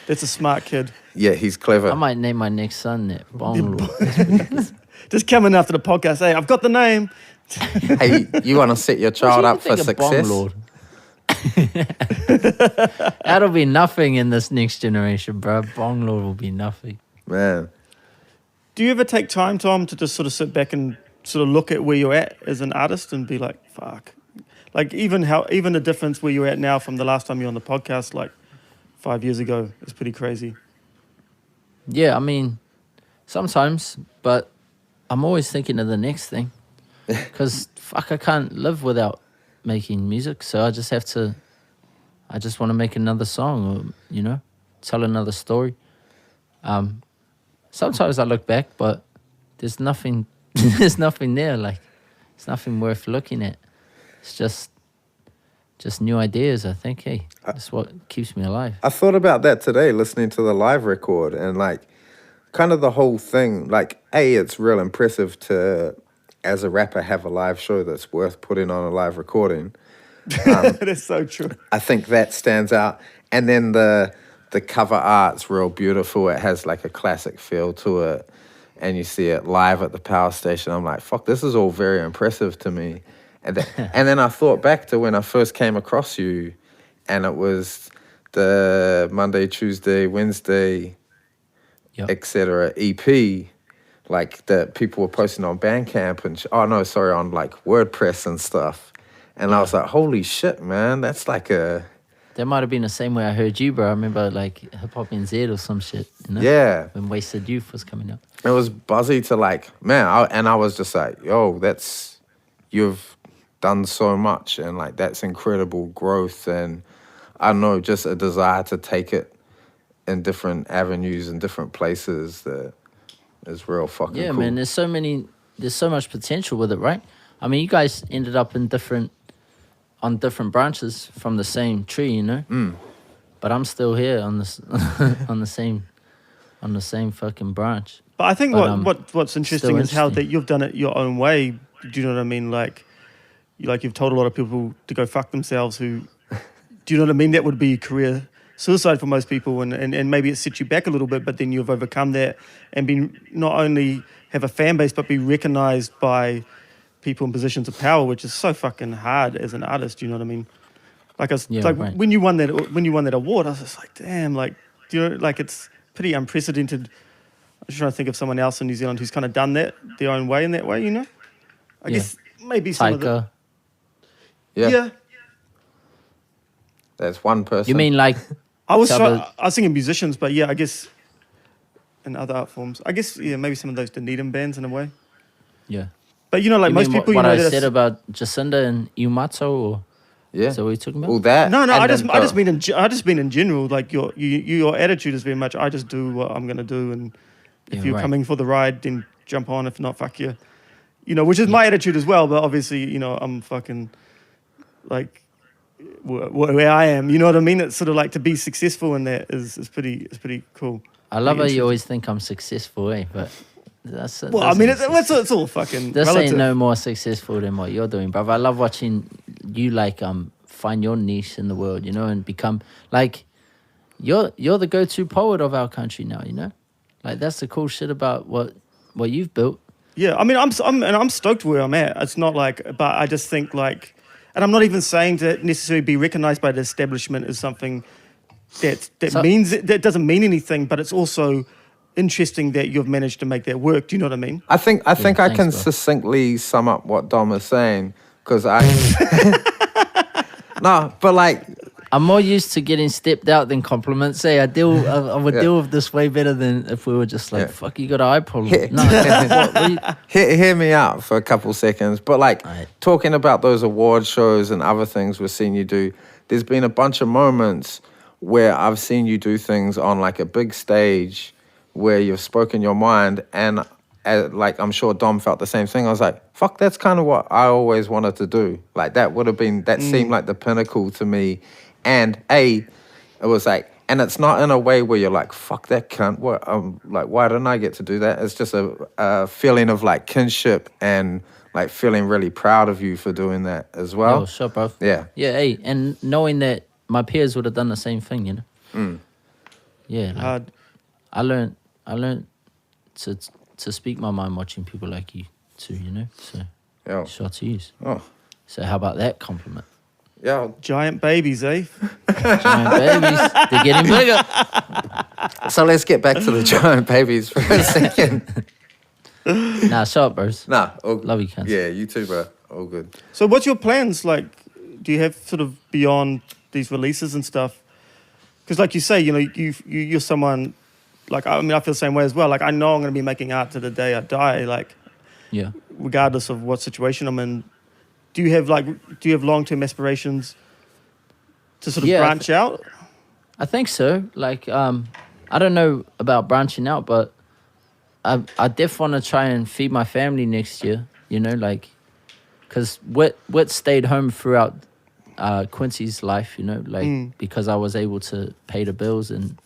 That's a smart kid. Yeah, he's clever. I might name my next son that. Bonglord. Just coming after the podcast. Hey, I've got the name. Hey, you want to set your child up for success? That'll be nothing in this next generation, bro. Bonglord will be nothing. Man. Do you ever take time, Tom, to just sort of sit back and sort of look at where you're at as an artist and be like, fuck. Like even the difference where you're at now from the last time you were on the podcast, like 5 years ago, is pretty crazy. Yeah, I mean, sometimes, but I'm always thinking of the next thing. Because, fuck, I can't live without making music, so I just want to make another song, or, you know? tell another story. Sometimes I look back, but there's nothing. There's nothing there. Like, it's nothing worth looking at. It's just new ideas. I think. Hey, that's what keeps me alive. I thought about that today, listening to the live record, and like, kind of the whole thing. Like, it's real impressive to, as a rapper, have a live show that's worth putting on a live recording. That's so true. I think that stands out. And then the cover art's real beautiful. It has like a classic feel to it. And you see it live at the power station. I'm like, fuck, this is all very impressive to me. And then I thought back to when I first came across you, and it was the Monday, Tuesday, Wednesday, etc. EP, like that people were posting on Bandcamp and on like WordPress and stuff. And I was like, holy shit, man, that's like a... That might have been the same way I heard you, bro. I remember like Hip Hop NZ or some shit, you know? Yeah. When Wasted Youth was coming up. It was buzzy to like, man, I was just like, yo, you've done so much, and like that's incredible growth, and I don't know, just a desire to take it in different avenues and different places that is real fucking cool. Yeah, man, there's so much potential with it, right? I mean, you guys ended up on different branches from the same tree, you know? But I'm still here on this on the same fucking branch. But I think what's interesting is how that you've done it your own way. Do you know what I mean? Like you've told a lot of people to go fuck themselves who, do you know what I mean? That would be career suicide for most people, and maybe it sets you back a little bit, but then you've overcome that and been not only have a fan base, but be recognized by people in positions of power, which is so fucking hard as an artist. You know what I mean? Like, right. when you won that award, I was just like, damn, like, do you know, like it's pretty unprecedented. I'm just trying to think of someone else in New Zealand who's kind of done that their own way in that way. You know, I guess maybe some of the. Yeah. That's one person. You mean like? I was thinking musicians, but yeah, I guess in other art forms. I guess maybe some of those Dunedin bands in a way. Yeah. But you know, like most people, what you know, I said about Jacinda and Iumato, or is that what you're talking about? All that. No, I just mean in general. Like your attitude is very much, I just do what I'm gonna do, and if you're coming for the ride, then jump on. If not, fuck you. You know, which is my attitude as well. But obviously, you know, I'm fucking like where I am. You know what I mean? It's sort of like to be successful in that is pretty cool. I love how you always think I'm successful, but. I mean, it's all fucking this relative. Ain't no more successful than what you're doing, brother. I love watching you like find your niche in the world, you know, and become like you're the go-to poet of our country now, you know. Like that's the cool shit about what you've built. Yeah, I mean, I'm stoked where I'm at. It's not like, but I just think like, and I'm not even saying to necessarily be recognized by the establishment as something that doesn't mean anything, but it's also interesting that you've managed to make that work. Do you know what I mean? I think I can bro. succinctly sum up what Dom is saying, because no, but like I'm more used to getting stepped out than compliments. I would deal with this way better than if we were just like, fuck, you got an eye problem. Hear me out for a couple seconds. But like talking about those award shows and other things we've seen you do, there's been a bunch of moments where I've seen you do things on like a big stage where you've spoken your mind, and like I'm sure Dom felt the same thing. I was like, fuck, that's kind of what I always wanted to do. Like that seemed like the pinnacle to me. And it was like, and it's not in a way where you're like, fuck that cunt. What? Like, why didn't I get to do that? It's just a feeling of like kinship and like feeling really proud of you for doing that as well. Oh, sure, bro. Yeah. Yeah, and knowing that my peers would have done the same thing, you know. Yeah. Like, I learned to speak my mind watching people like you too, you know. So, shot to use. Oh. So how about that compliment? Yeah. Giant babies, eh? Giant babies, they're getting bigger. So let's get back to the giant babies for a second. Nah, shut up, bros. Nah, love you, cunts. Yeah, you too, bro. All good. So what's your plans? Like, do you have sort of beyond these releases and stuff? Because like you say, you know, you're someone, like, I mean, I feel the same way as well. Like, I know I'm going to be making art to the day I die, like, regardless of what situation I'm in. Do you have long-term aspirations to sort of branch out? I think so. Like, I don't know about branching out, but I def want to try and feed my family next year. You know, like, because Whit stayed home throughout Quincy's life. You know, like because I was able to pay the bills and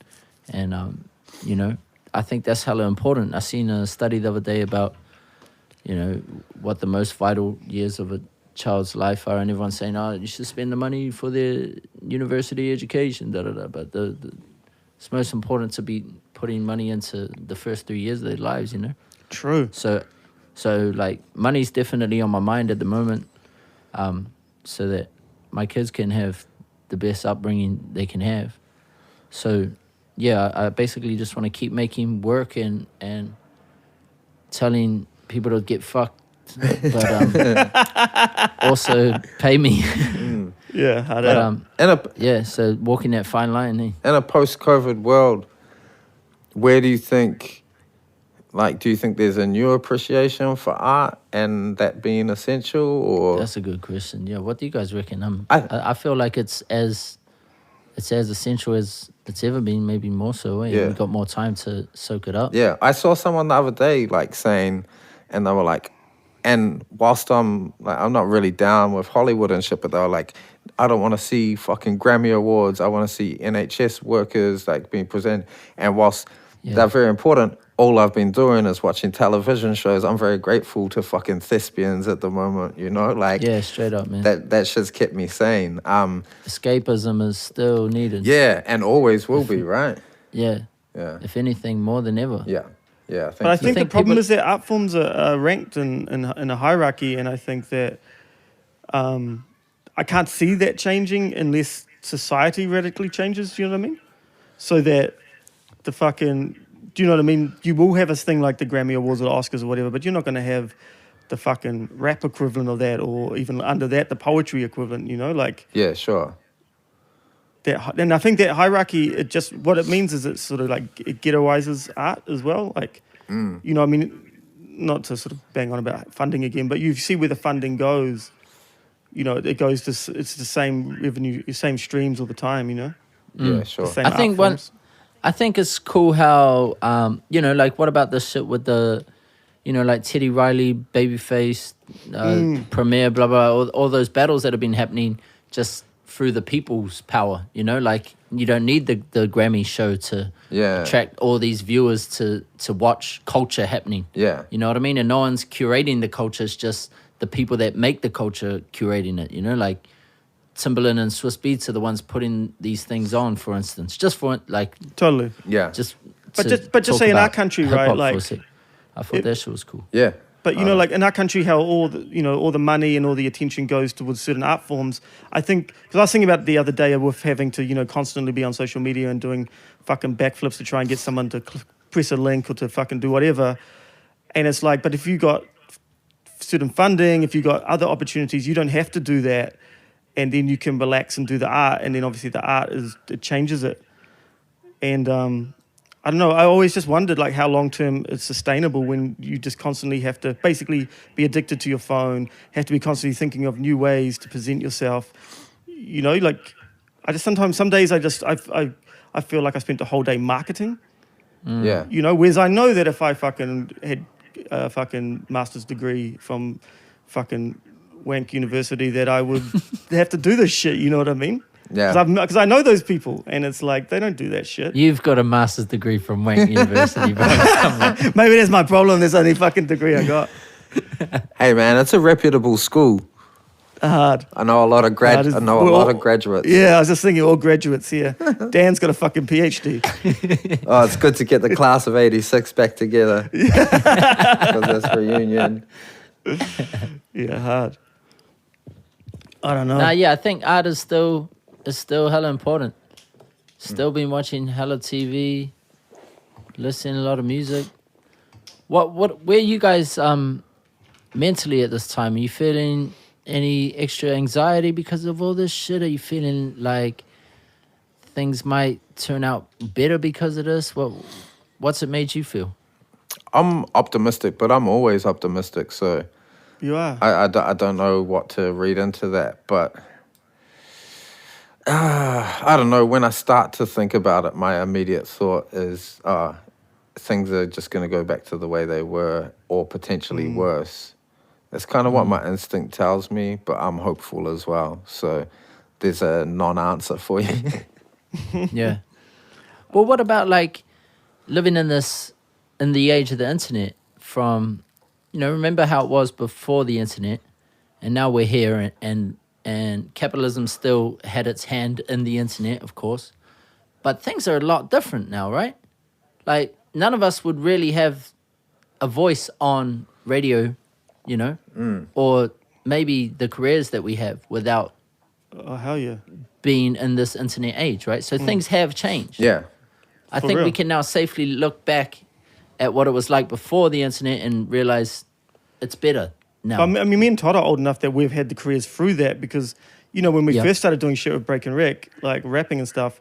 you know, I think that's hella important. I seen a study the other day about, you know, what the most vital years of a child's life are, and everyone's saying, oh, you should spend the money for their university education, but it's most important to be putting money into the first 3 years of their lives, you know. True. So like money's definitely on my mind at the moment, so that my kids can have the best upbringing they can have. So yeah, I basically just want to keep making work and telling people to get fucked, but also pay me. Yeah, I know. So walking that fine line. In a post-COVID world, where do you think, like, do you think there's a new appreciation for art and that being essential, or? That's a good question. Yeah, what do you guys reckon? I feel like it's as essential as it's ever been, maybe more so. Yeah. We got more time to soak it up. Yeah, I saw someone the other day like saying, and they were like, and whilst I'm not really down with Hollywood and shit, but they were like, I don't want to see fucking Grammy Awards. I want to see NHS workers like being presented. And whilst they're very important, all I've been doing is watching television shows. I'm very grateful to fucking thespians at the moment, you know? Like, yeah, straight up, man. That shit's kept me sane. Escapism is still needed. Yeah, and always will be, right? Yeah. Yeah. If anything, more than ever. Yeah. Yeah. But I think the think problem people- is that art forms are ranked in a hierarchy, and I think that I can't see that changing unless society radically changes. Do you know what I mean? So that the fucking, do you know what I mean? You will have a thing like the Grammy Awards or Oscars or whatever, but you're not going to have the fucking rap equivalent of that, or even under that, the poetry equivalent, you know? Like, Yeah, sure. and I think that hierarchy, it just, what it means is it sort of like, it ghettoizes art as well. Like, you know, I mean, not to sort of bang on about funding again, but you see where the funding goes, you know, it goes to, it's the same revenue, the same streams all the time, you know? Yeah, sure. The same I art think forms. I think it's cool how, you know, like what about the shit with the, you know, like Teddy Riley, Babyface, Premier, blah, blah, all those battles that have been happening just through the people's power, you know, like you don't need the Grammy show to attract all these viewers to watch culture happening. Yeah. You know what I mean? And no one's curating the culture. It's just the people that make the culture curating it, you know, like Timberland and Swiss Beats are the ones putting these things on, for instance, just for like Totally. Yeah. just But to just talk say in our about country, hip-hop right, for a like, sec. I thought that shit was cool. Yeah. But you know, like in our country, how all the money and all the attention goes towards certain art forms. I think, because I was thinking about the other day with having to, you know, constantly be on social media and doing fucking backflips to try and get someone to press a link or to fucking do whatever. And it's like, but if you got certain funding, if you got other opportunities, you don't have to do that, and then you can relax and do the art, and then obviously the art it changes it. And I don't know, I always just wondered like how long-term it's sustainable when you just constantly have to basically be addicted to your phone, have to be constantly thinking of new ways to present yourself. You know, like I just sometimes, some days I feel like I spent the whole day marketing, Yeah. you know, whereas I know that if I fucking had a fucking master's degree from fucking wank university that I would have to do this shit, you know what I mean? Yeah. Because I know those people, and it's like, they don't do that shit. You've got a master's degree from Wank University, bro. Come on. Maybe that's my problem. That's the only fucking degree I got. Hey man, it's a reputable school. Hard. I know a lot of Hard. I know a lot of graduates. Yeah, I was just thinking all graduates here. Dan's got a fucking PhD. Oh, it's good to get the class of '86 back together for this reunion. Yeah, hard. I don't know. Nah, yeah, I think art is still hella important. Still been watching hella TV, listening to a lot of music. Where you guys mentally at this time? Are you feeling any extra anxiety because of all this shit? Are you feeling like things might turn out better because of this? What's it made you feel? I'm optimistic, but I'm always optimistic. So You are. I don't know what to read into that, but I don't know. When I start to think about it, my immediate thought is things are just going to go back to the way they were or potentially worse. That's kind of what my instinct tells me, but I'm hopeful as well. So there's a non-answer for you. Yeah. Well, what about like living in the age of the internet from, remember how it was before the internet and now we're here and capitalism still had its hand in the internet, of course, but things are a lot different now, right? Like none of us would really have a voice on radio, or maybe the careers that we have without Oh, hell yeah. being in this internet age, right? So things have changed. Yeah. I For think we real. can now safely look back at what it was like before the internet and realize it's better now. I mean, me and Todd are old enough that we've had the careers through that because, when we Yeah. first started doing shit with Break and Wreck, like rapping and stuff,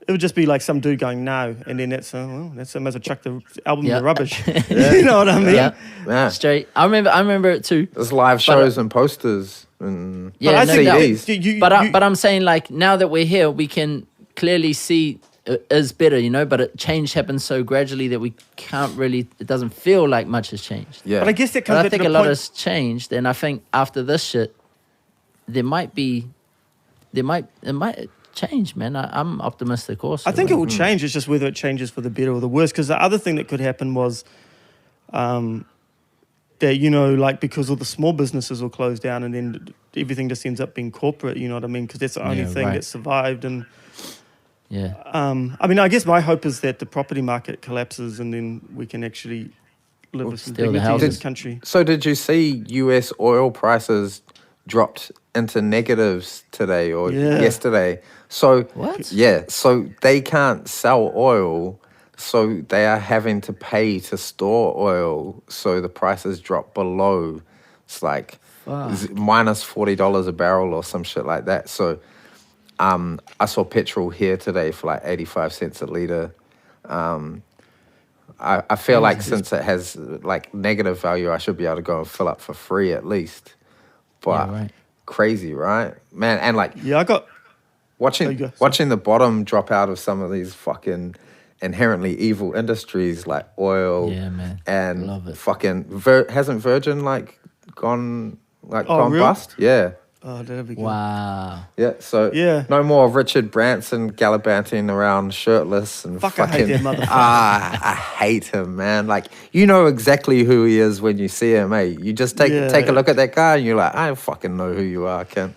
it would just be like some dude going, no. And then that's I might as well chuck the album in Yeah. the rubbish. You know what I mean? Yeah, Yeah. straight. I remember it too. There's live shows and posters and Yeah, I no think doubt. that But I'm saying like now that we're here, we can clearly see it is better, but change happens so gradually that we can't really. It doesn't feel like much has changed. Yeah. But I guess that But comes I back think to a the lot point. has changed, and I think after this shit, it might change, man. I'm optimistic also. I think it like, will change. It's just whether it changes for the better or the worse. Because the other thing that could happen was that, like because all the small businesses will close down and then everything just ends up being corporate, you know what I mean? Because that's the only Yeah, thing right. that survived. And yeah. I mean, I guess my hope is that the property market collapses and then we can actually live with some steal the dignity in houses. this country. So did you see US oil prices dropped into negatives today or Yeah. yesterday? So What? Yeah, so they can't sell oil, so they are having to pay to store oil. So the prices drop below. It's like minus $40 a barrel or some shit like that. So I saw petrol here today for like 85 cents a litre. I feel like since it has like negative value, I should be able to go and fill up for free at least. But Yeah, right. crazy, right? Man, and like Yeah, I got... watching you go. Sorry. watching the bottom drop out of some of these fucking inherently evil industries like oil Yeah, man. and Love it. fucking hasn't Virgin like gone Oh, real? bust? Yeah. Oh, that'd be good. Wow. Yeah, so Yeah. no more Richard Branson gallivanting around shirtless and Fuck, I fucking. hate that motherfucker. I hate him, man. Like you know exactly who he is when you see him, eh? You just take a look at that guy and you're like, I fucking know who you are, Kent.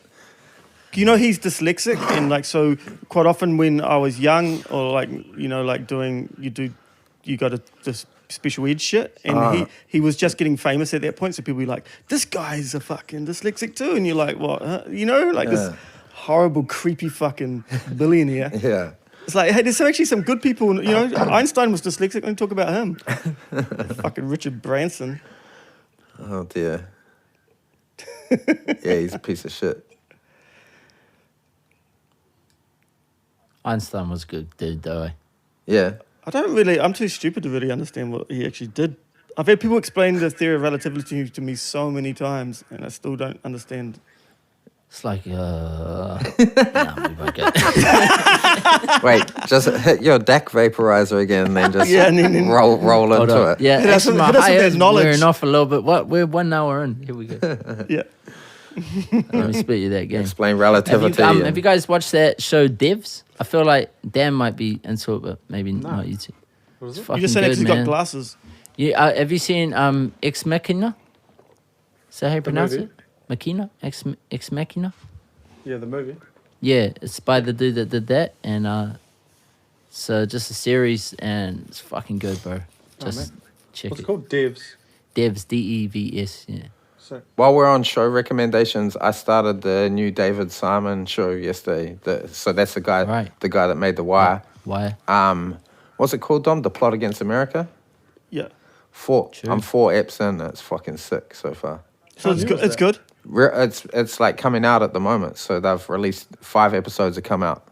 He's dyslexic, and like so quite often when I was young or like like you got this special ed shit, and he was just getting famous at that point, so people were like, this guy's a fucking dyslexic too, and you're like, what? Huh? This horrible creepy fucking billionaire. Yeah. It's like, hey, there's actually some good people. Einstein was dyslexic. Let me talk about him. Fucking Richard Branson. Oh dear. Yeah, he's a piece of shit. Einstein was good, dude, though. Yeah. I'm too stupid to really understand what he actually did. I've had people explain the theory of relativity to me so many times, and I still don't understand. It's like, no, we won't get Wait, just hit your DAC vaporizer again and then just and then- roll Hold into on. it. Yeah, Hit us actually, with- my hit us with eye that is knowledge. wearing off a little bit. What? We're 1 hour in. Here we go. Yeah. Let me spit you that game. Explain relativity. Have you guys watched that show Devs? I feel like Dan might be into it, but maybe not you two. What is It's it? fucking You just said good, he's man. got glasses. Yeah, have you seen Ex Machina? Is that how you pronounce movie? it? Machina? Ex Machina? Yeah, the movie. Yeah, it's by the dude that did that, and so just a series, and it's fucking good, bro. Just man. check What's it. it called? Devs. Devs, DEVS. Yeah. So, While we're on show recommendations, I started the new David Simon show yesterday. So that's the guy that made The Wire. Why? What's it called, Dom? The Plot Against America? Yeah. I'm 4 eps in. It's fucking sick so far. So How it's new good. is It's that? good. It's like coming out at the moment. So they've released 5 episodes that come out.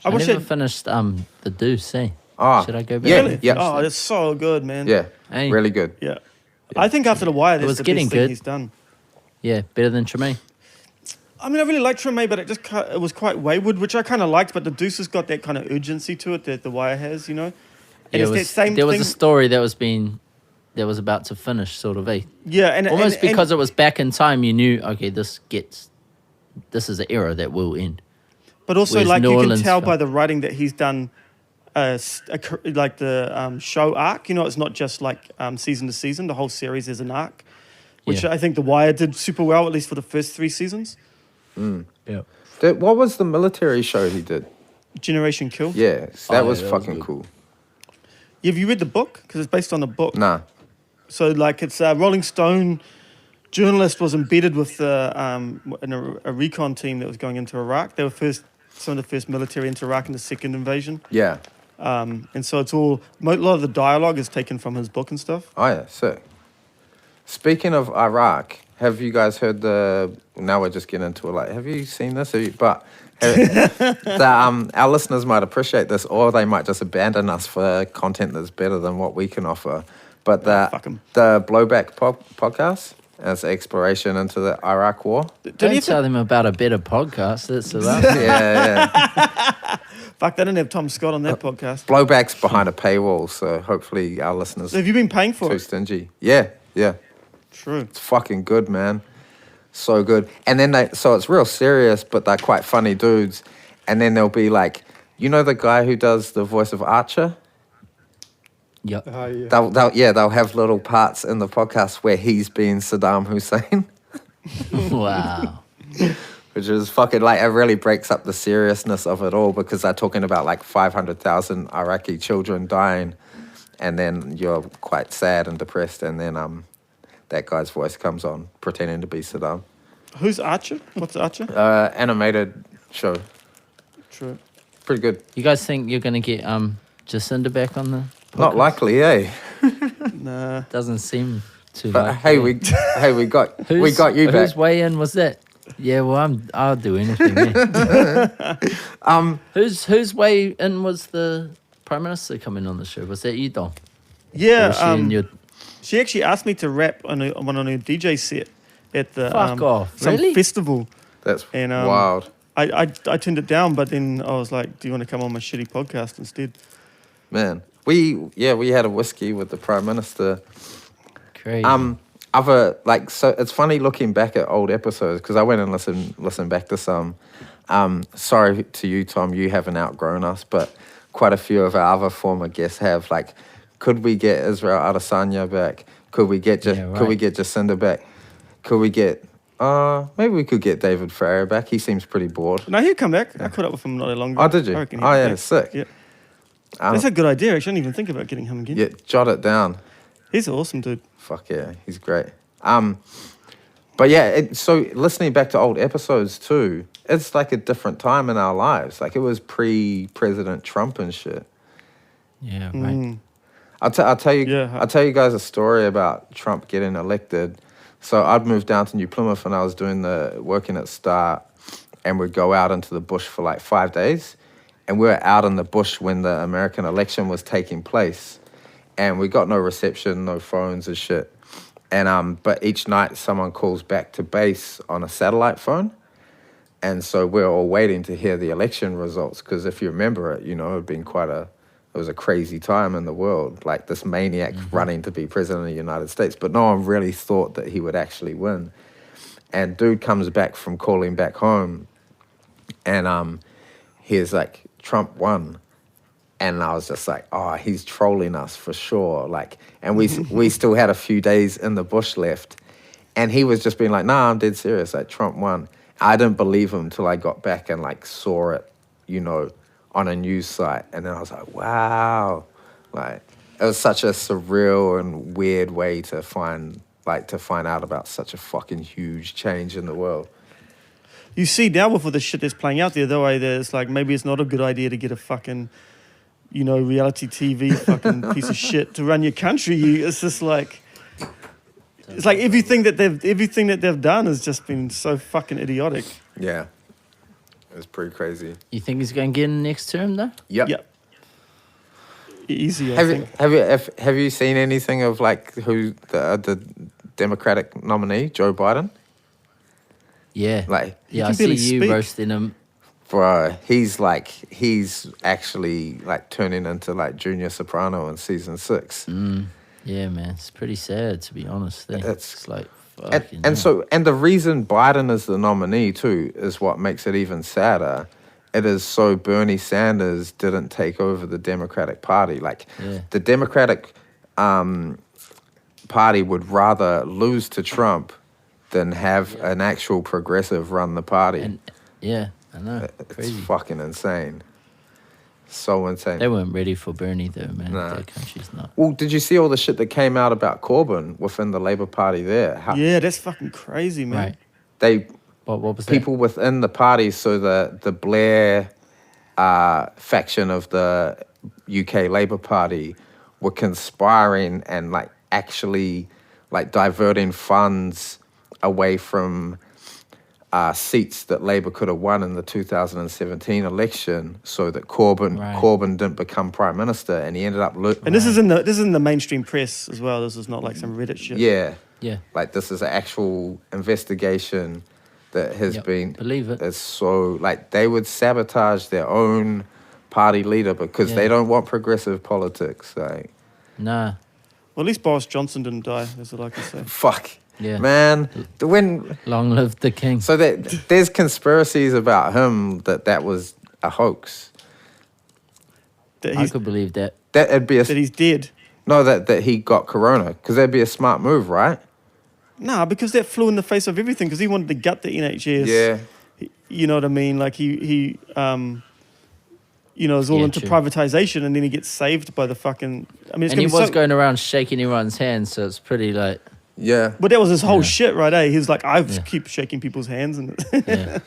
I wish never it. finished The Deuce, eh? Ah, Should I go back? yeah, Really? yeah. Oh, it's so good, man. Yeah, Hey. really good. Yeah. I think after The Wire, that's was the getting best thing good. he's done. Yeah, better than Tremaine. I mean, I really liked Treme, but it was quite wayward, which I kind of liked. But the Deuce has got that kind of urgency to it that The Wire has, you know. And Yeah, it's that same there was thing. a story that was about to finish, sort of, eh? Yeah, and Almost and, because it was back in time, you knew, okay, this is an era that will end. But also, Whereas like, New you can Orleans tell felt- by the writing that he's done, like the show arc. You know, it's not just like season to season. The whole series is an arc, which Yeah. I think The Wire did super well, at least for the first 3 seasons. Yeah. What was the military show he did? Generation Kill. Yeah, that yeah, was that was fucking good. cool. Have you read the book? Because it's based on a book. Nah. So, like, it's a Rolling Stone journalist was embedded with in a recon team that was going into Iraq. They were some of the first military into Iraq in the second invasion. Yeah. And so it's a lot of the dialogue is taken from his book and stuff. Oh yeah, sick. Speaking of Iraq, have you guys heard now we're just getting into it, like, have you seen this? Our listeners might appreciate this, or they might just abandon us for content that's better than what we can offer. But fuck 'em. the Blowback podcast as exploration into the Iraq War. Don't tell them about a better podcast. That's about Yeah. Fuck, they didn't have Tom Scott on their podcast. Blowback's behind a paywall, so hopefully our listeners So have you been paying for too it? stingy. Yeah. True. It's fucking good, man. So good. And then so it's real serious, but they're quite funny dudes. And then there'll be like, you know the guy who does the voice of Archer? Yep. Yeah. They'll have little parts in the podcast where he's being Saddam Hussein, Wow. which is fucking like, it really breaks up the seriousness of it all because they're talking about like 500,000 Iraqi children dying, and then you're quite sad and depressed, and then that guy's voice comes on pretending to be Saddam. Who's Archer? What's Archer? Animated show. True. Pretty good. You guys think you're gonna get Jacinda back on the podcast? Not likely, eh? Nah. Doesn't seem to. But like hey, it. we got you back. Whose way in was that? Yeah, well, I'll do anything. Yeah. Whose way in was the Prime Minister coming on the show? Was that you, Dom? Or Yeah. was she in your... She actually asked me to rap on her DJ set at the Fuck off, some really? festival. That's And, wild. I turned it down, but then I was like, "Do you want to come on my shitty podcast instead?" Man. We had a whiskey with the Prime Minister. Crazy. So it's funny looking back at old episodes because I went and listened back to some. Sorry to you, Tom, you haven't outgrown us, but quite a few of our other former guests have. Like, could we get Israel Adesanya back? Could we get Could we get Jacinda back? Could we get maybe we could get David Ferrer back? He seems pretty bored. No, he'll come back. I caught up with him not that long ago. Oh, did you? I reckon Oh, he'll be yeah, back. sick. Yeah. That's a good idea. Actually, I didn't even think about getting him again. Yeah, jot it down. He's an awesome dude. Fuck yeah, he's great. But yeah, so listening back to old episodes too, it's like a different time in our lives. Like it was pre-President Trump and shit. yeah, right. Mm. I'll tell you Yeah. I'll tell you guys a story about Trump getting elected. So I'd moved down to New Plymouth and I was working at Star, and we'd go out into the bush for like 5 days. And we were out in the bush when the American election was taking place. And we got no reception, no phones and shit. And but each night someone calls back to base on a satellite phone. And so we're all waiting to hear the election results. Because if you remember it, it had been it was a crazy time in the world. Like this maniac running to be president of the United States. But no one really thought that he would actually win. And dude comes back from calling back home. And he's like, Trump won. And I was just like, oh, he's trolling us for sure. Like, and we still had a few days in the bush left. And he was just being like, nah, I'm dead serious. Like, Trump won. I didn't believe him till I got back and like saw it, on a news site. And then I was like, wow. Like, it was such a surreal and weird way to find out about such a fucking huge change in the world. You see now with all the shit that's playing out there, though, there's like maybe it's not a good idea to get a fucking, reality TV fucking piece of shit to run your country. It's just like, it's like everything that they've done has just been so fucking idiotic. Yeah. It was pretty crazy. You think he's going to get in next term, though? Yep. Yep. Easy, I think. Have you seen anything of like who the Democratic nominee, Joe Biden? Yeah. Like, Yeah, I can see barely you speak. roasting him. bro, he's actually like turning into like Junior Soprano in season 6. Yeah, man. It's pretty sad, to be honest. It's like, fucking And the reason Biden is the nominee too is what makes it even sadder. It is so Bernie Sanders didn't take over the Democratic Party. Like, the Democratic Party would rather lose to Trump than have an actual progressive run the party. And, yeah, I know. It's Crazy. fucking insane. So insane. They weren't ready for Bernie, though, man. Nah. Their country's not. Well, did you see all the shit that came out about Corbyn within the Labour Party there? Yeah, that's fucking crazy, man. Right. They What was people within the party, so the Blair faction of the UK Labour Party were conspiring and like actually like diverting funds away from seats that Labour could have won in the 2017 election, so that Corbyn didn't become prime minister, and he ended up. And this is in the mainstream press as well. This is not like some Reddit shit. Yeah. Yeah. Like, this is an actual investigation that has been. Believe it. It's so like they would sabotage their own party leader because they don't want progressive politics. Like, Nah. Well, at least Boris Johnson didn't die. That's what I can say. fuck. Yeah. Man, when Long live the king. so that there's conspiracies about him that was a hoax. That I he's, could believe that. That it'd be a that he's dead. no that he got corona, because that'd be a smart move, right? Nah, because that flew in the face of everything. Because he wanted to gut the NHS. Yeah. You know what I mean? Like he is all into true. privatization, and then he gets saved by the fucking. I mean, it's And he gonna be was so, going around shaking everyone's hands, so it's pretty like, Yeah. But that was his whole shit, right? Eh? He was like, I Yeah. keep shaking people's hands, and yeah.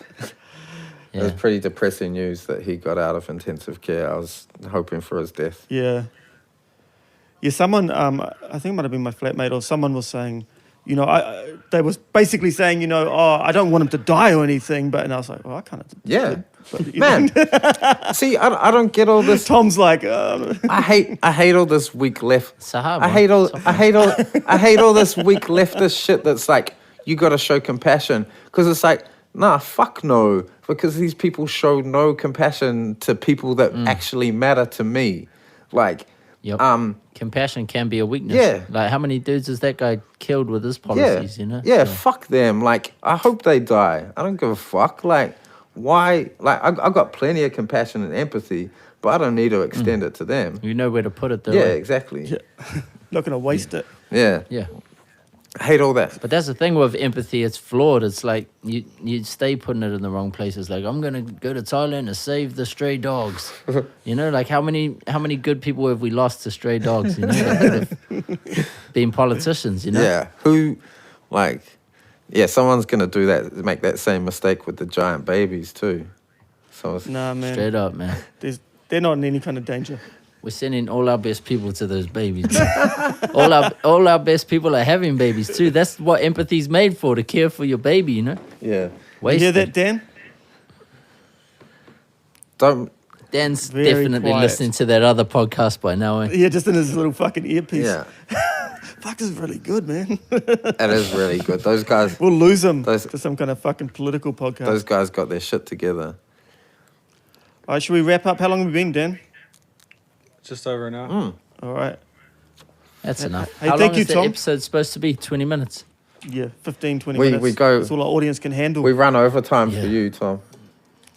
It was Yeah. pretty depressing news that he got out of intensive care. I was hoping for his death. yeah. Someone, I think it might have been my flatmate, or someone was saying, they was basically saying, I don't want him to die or anything, and I was like, well, I kind of. Yeah. But, Man, see, I don't get all this. Tom's like, I hate all this weak left. Sahaba. I hate all this weak leftist shit that's like, you got to show compassion, because it's like, nah, fuck no, because these people show no compassion to people that actually matter to me. Like, Yep. Compassion can be a weakness. Yeah. Like, how many dudes has that guy killed with his policies, yeah, So- fuck them. Like, I hope they die. I don't give a fuck. Like, why? Like, I've got plenty of compassion and empathy, but I don't need to extend it to them. You know where to put it, though. Yeah, right? exactly. not going to waste it. Yeah. Yeah. I hate all that. But that's the thing with empathy, it's flawed. It's like you stay putting it in the wrong places. Like, I'm gonna go to Thailand to save the stray dogs. Like how many good people have we lost to stray dogs, that could have been politicians, Yeah. Who, like, someone's going to do that, make that same mistake with the giant babies too. So it's, Nah, man. Straight up, man. They're not in any kind of danger. We're sending all our best people to those babies, man. all our best people are having babies too. That's what empathy's made for, to care for your baby, yeah. You hear Wasted. that, Dan? Don't, Dan's Very definitely quiet. listening to that other podcast by now. Yeah, just in his little fucking earpiece. yeah. Fuck, this is really good, man. It is really good. Those guys We'll lose him Those- to some kind of fucking political podcast. got their shit together. All right, should we wrap up? How long have we been, Dan? Just over an hour. All right. That's enough. Hey, How thank long you, is the Tom. episode supposed to be? 20 minutes. Yeah, 15, 20 We minutes. go- That's all our audience can handle. We run overtime Yeah. for you, Tom.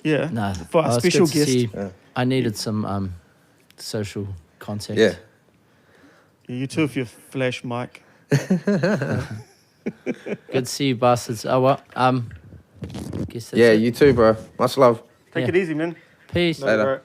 yeah. Nah, For our it's special good to guest. see you. Yeah. I needed some social contact. Yeah. Yeah, you too, if you're flash mic. Good to see you, bastards. Oh, well, guess that's Yeah, it. you too, bro. Much love. Take Yeah. it easy, man. Peace. Later. Right.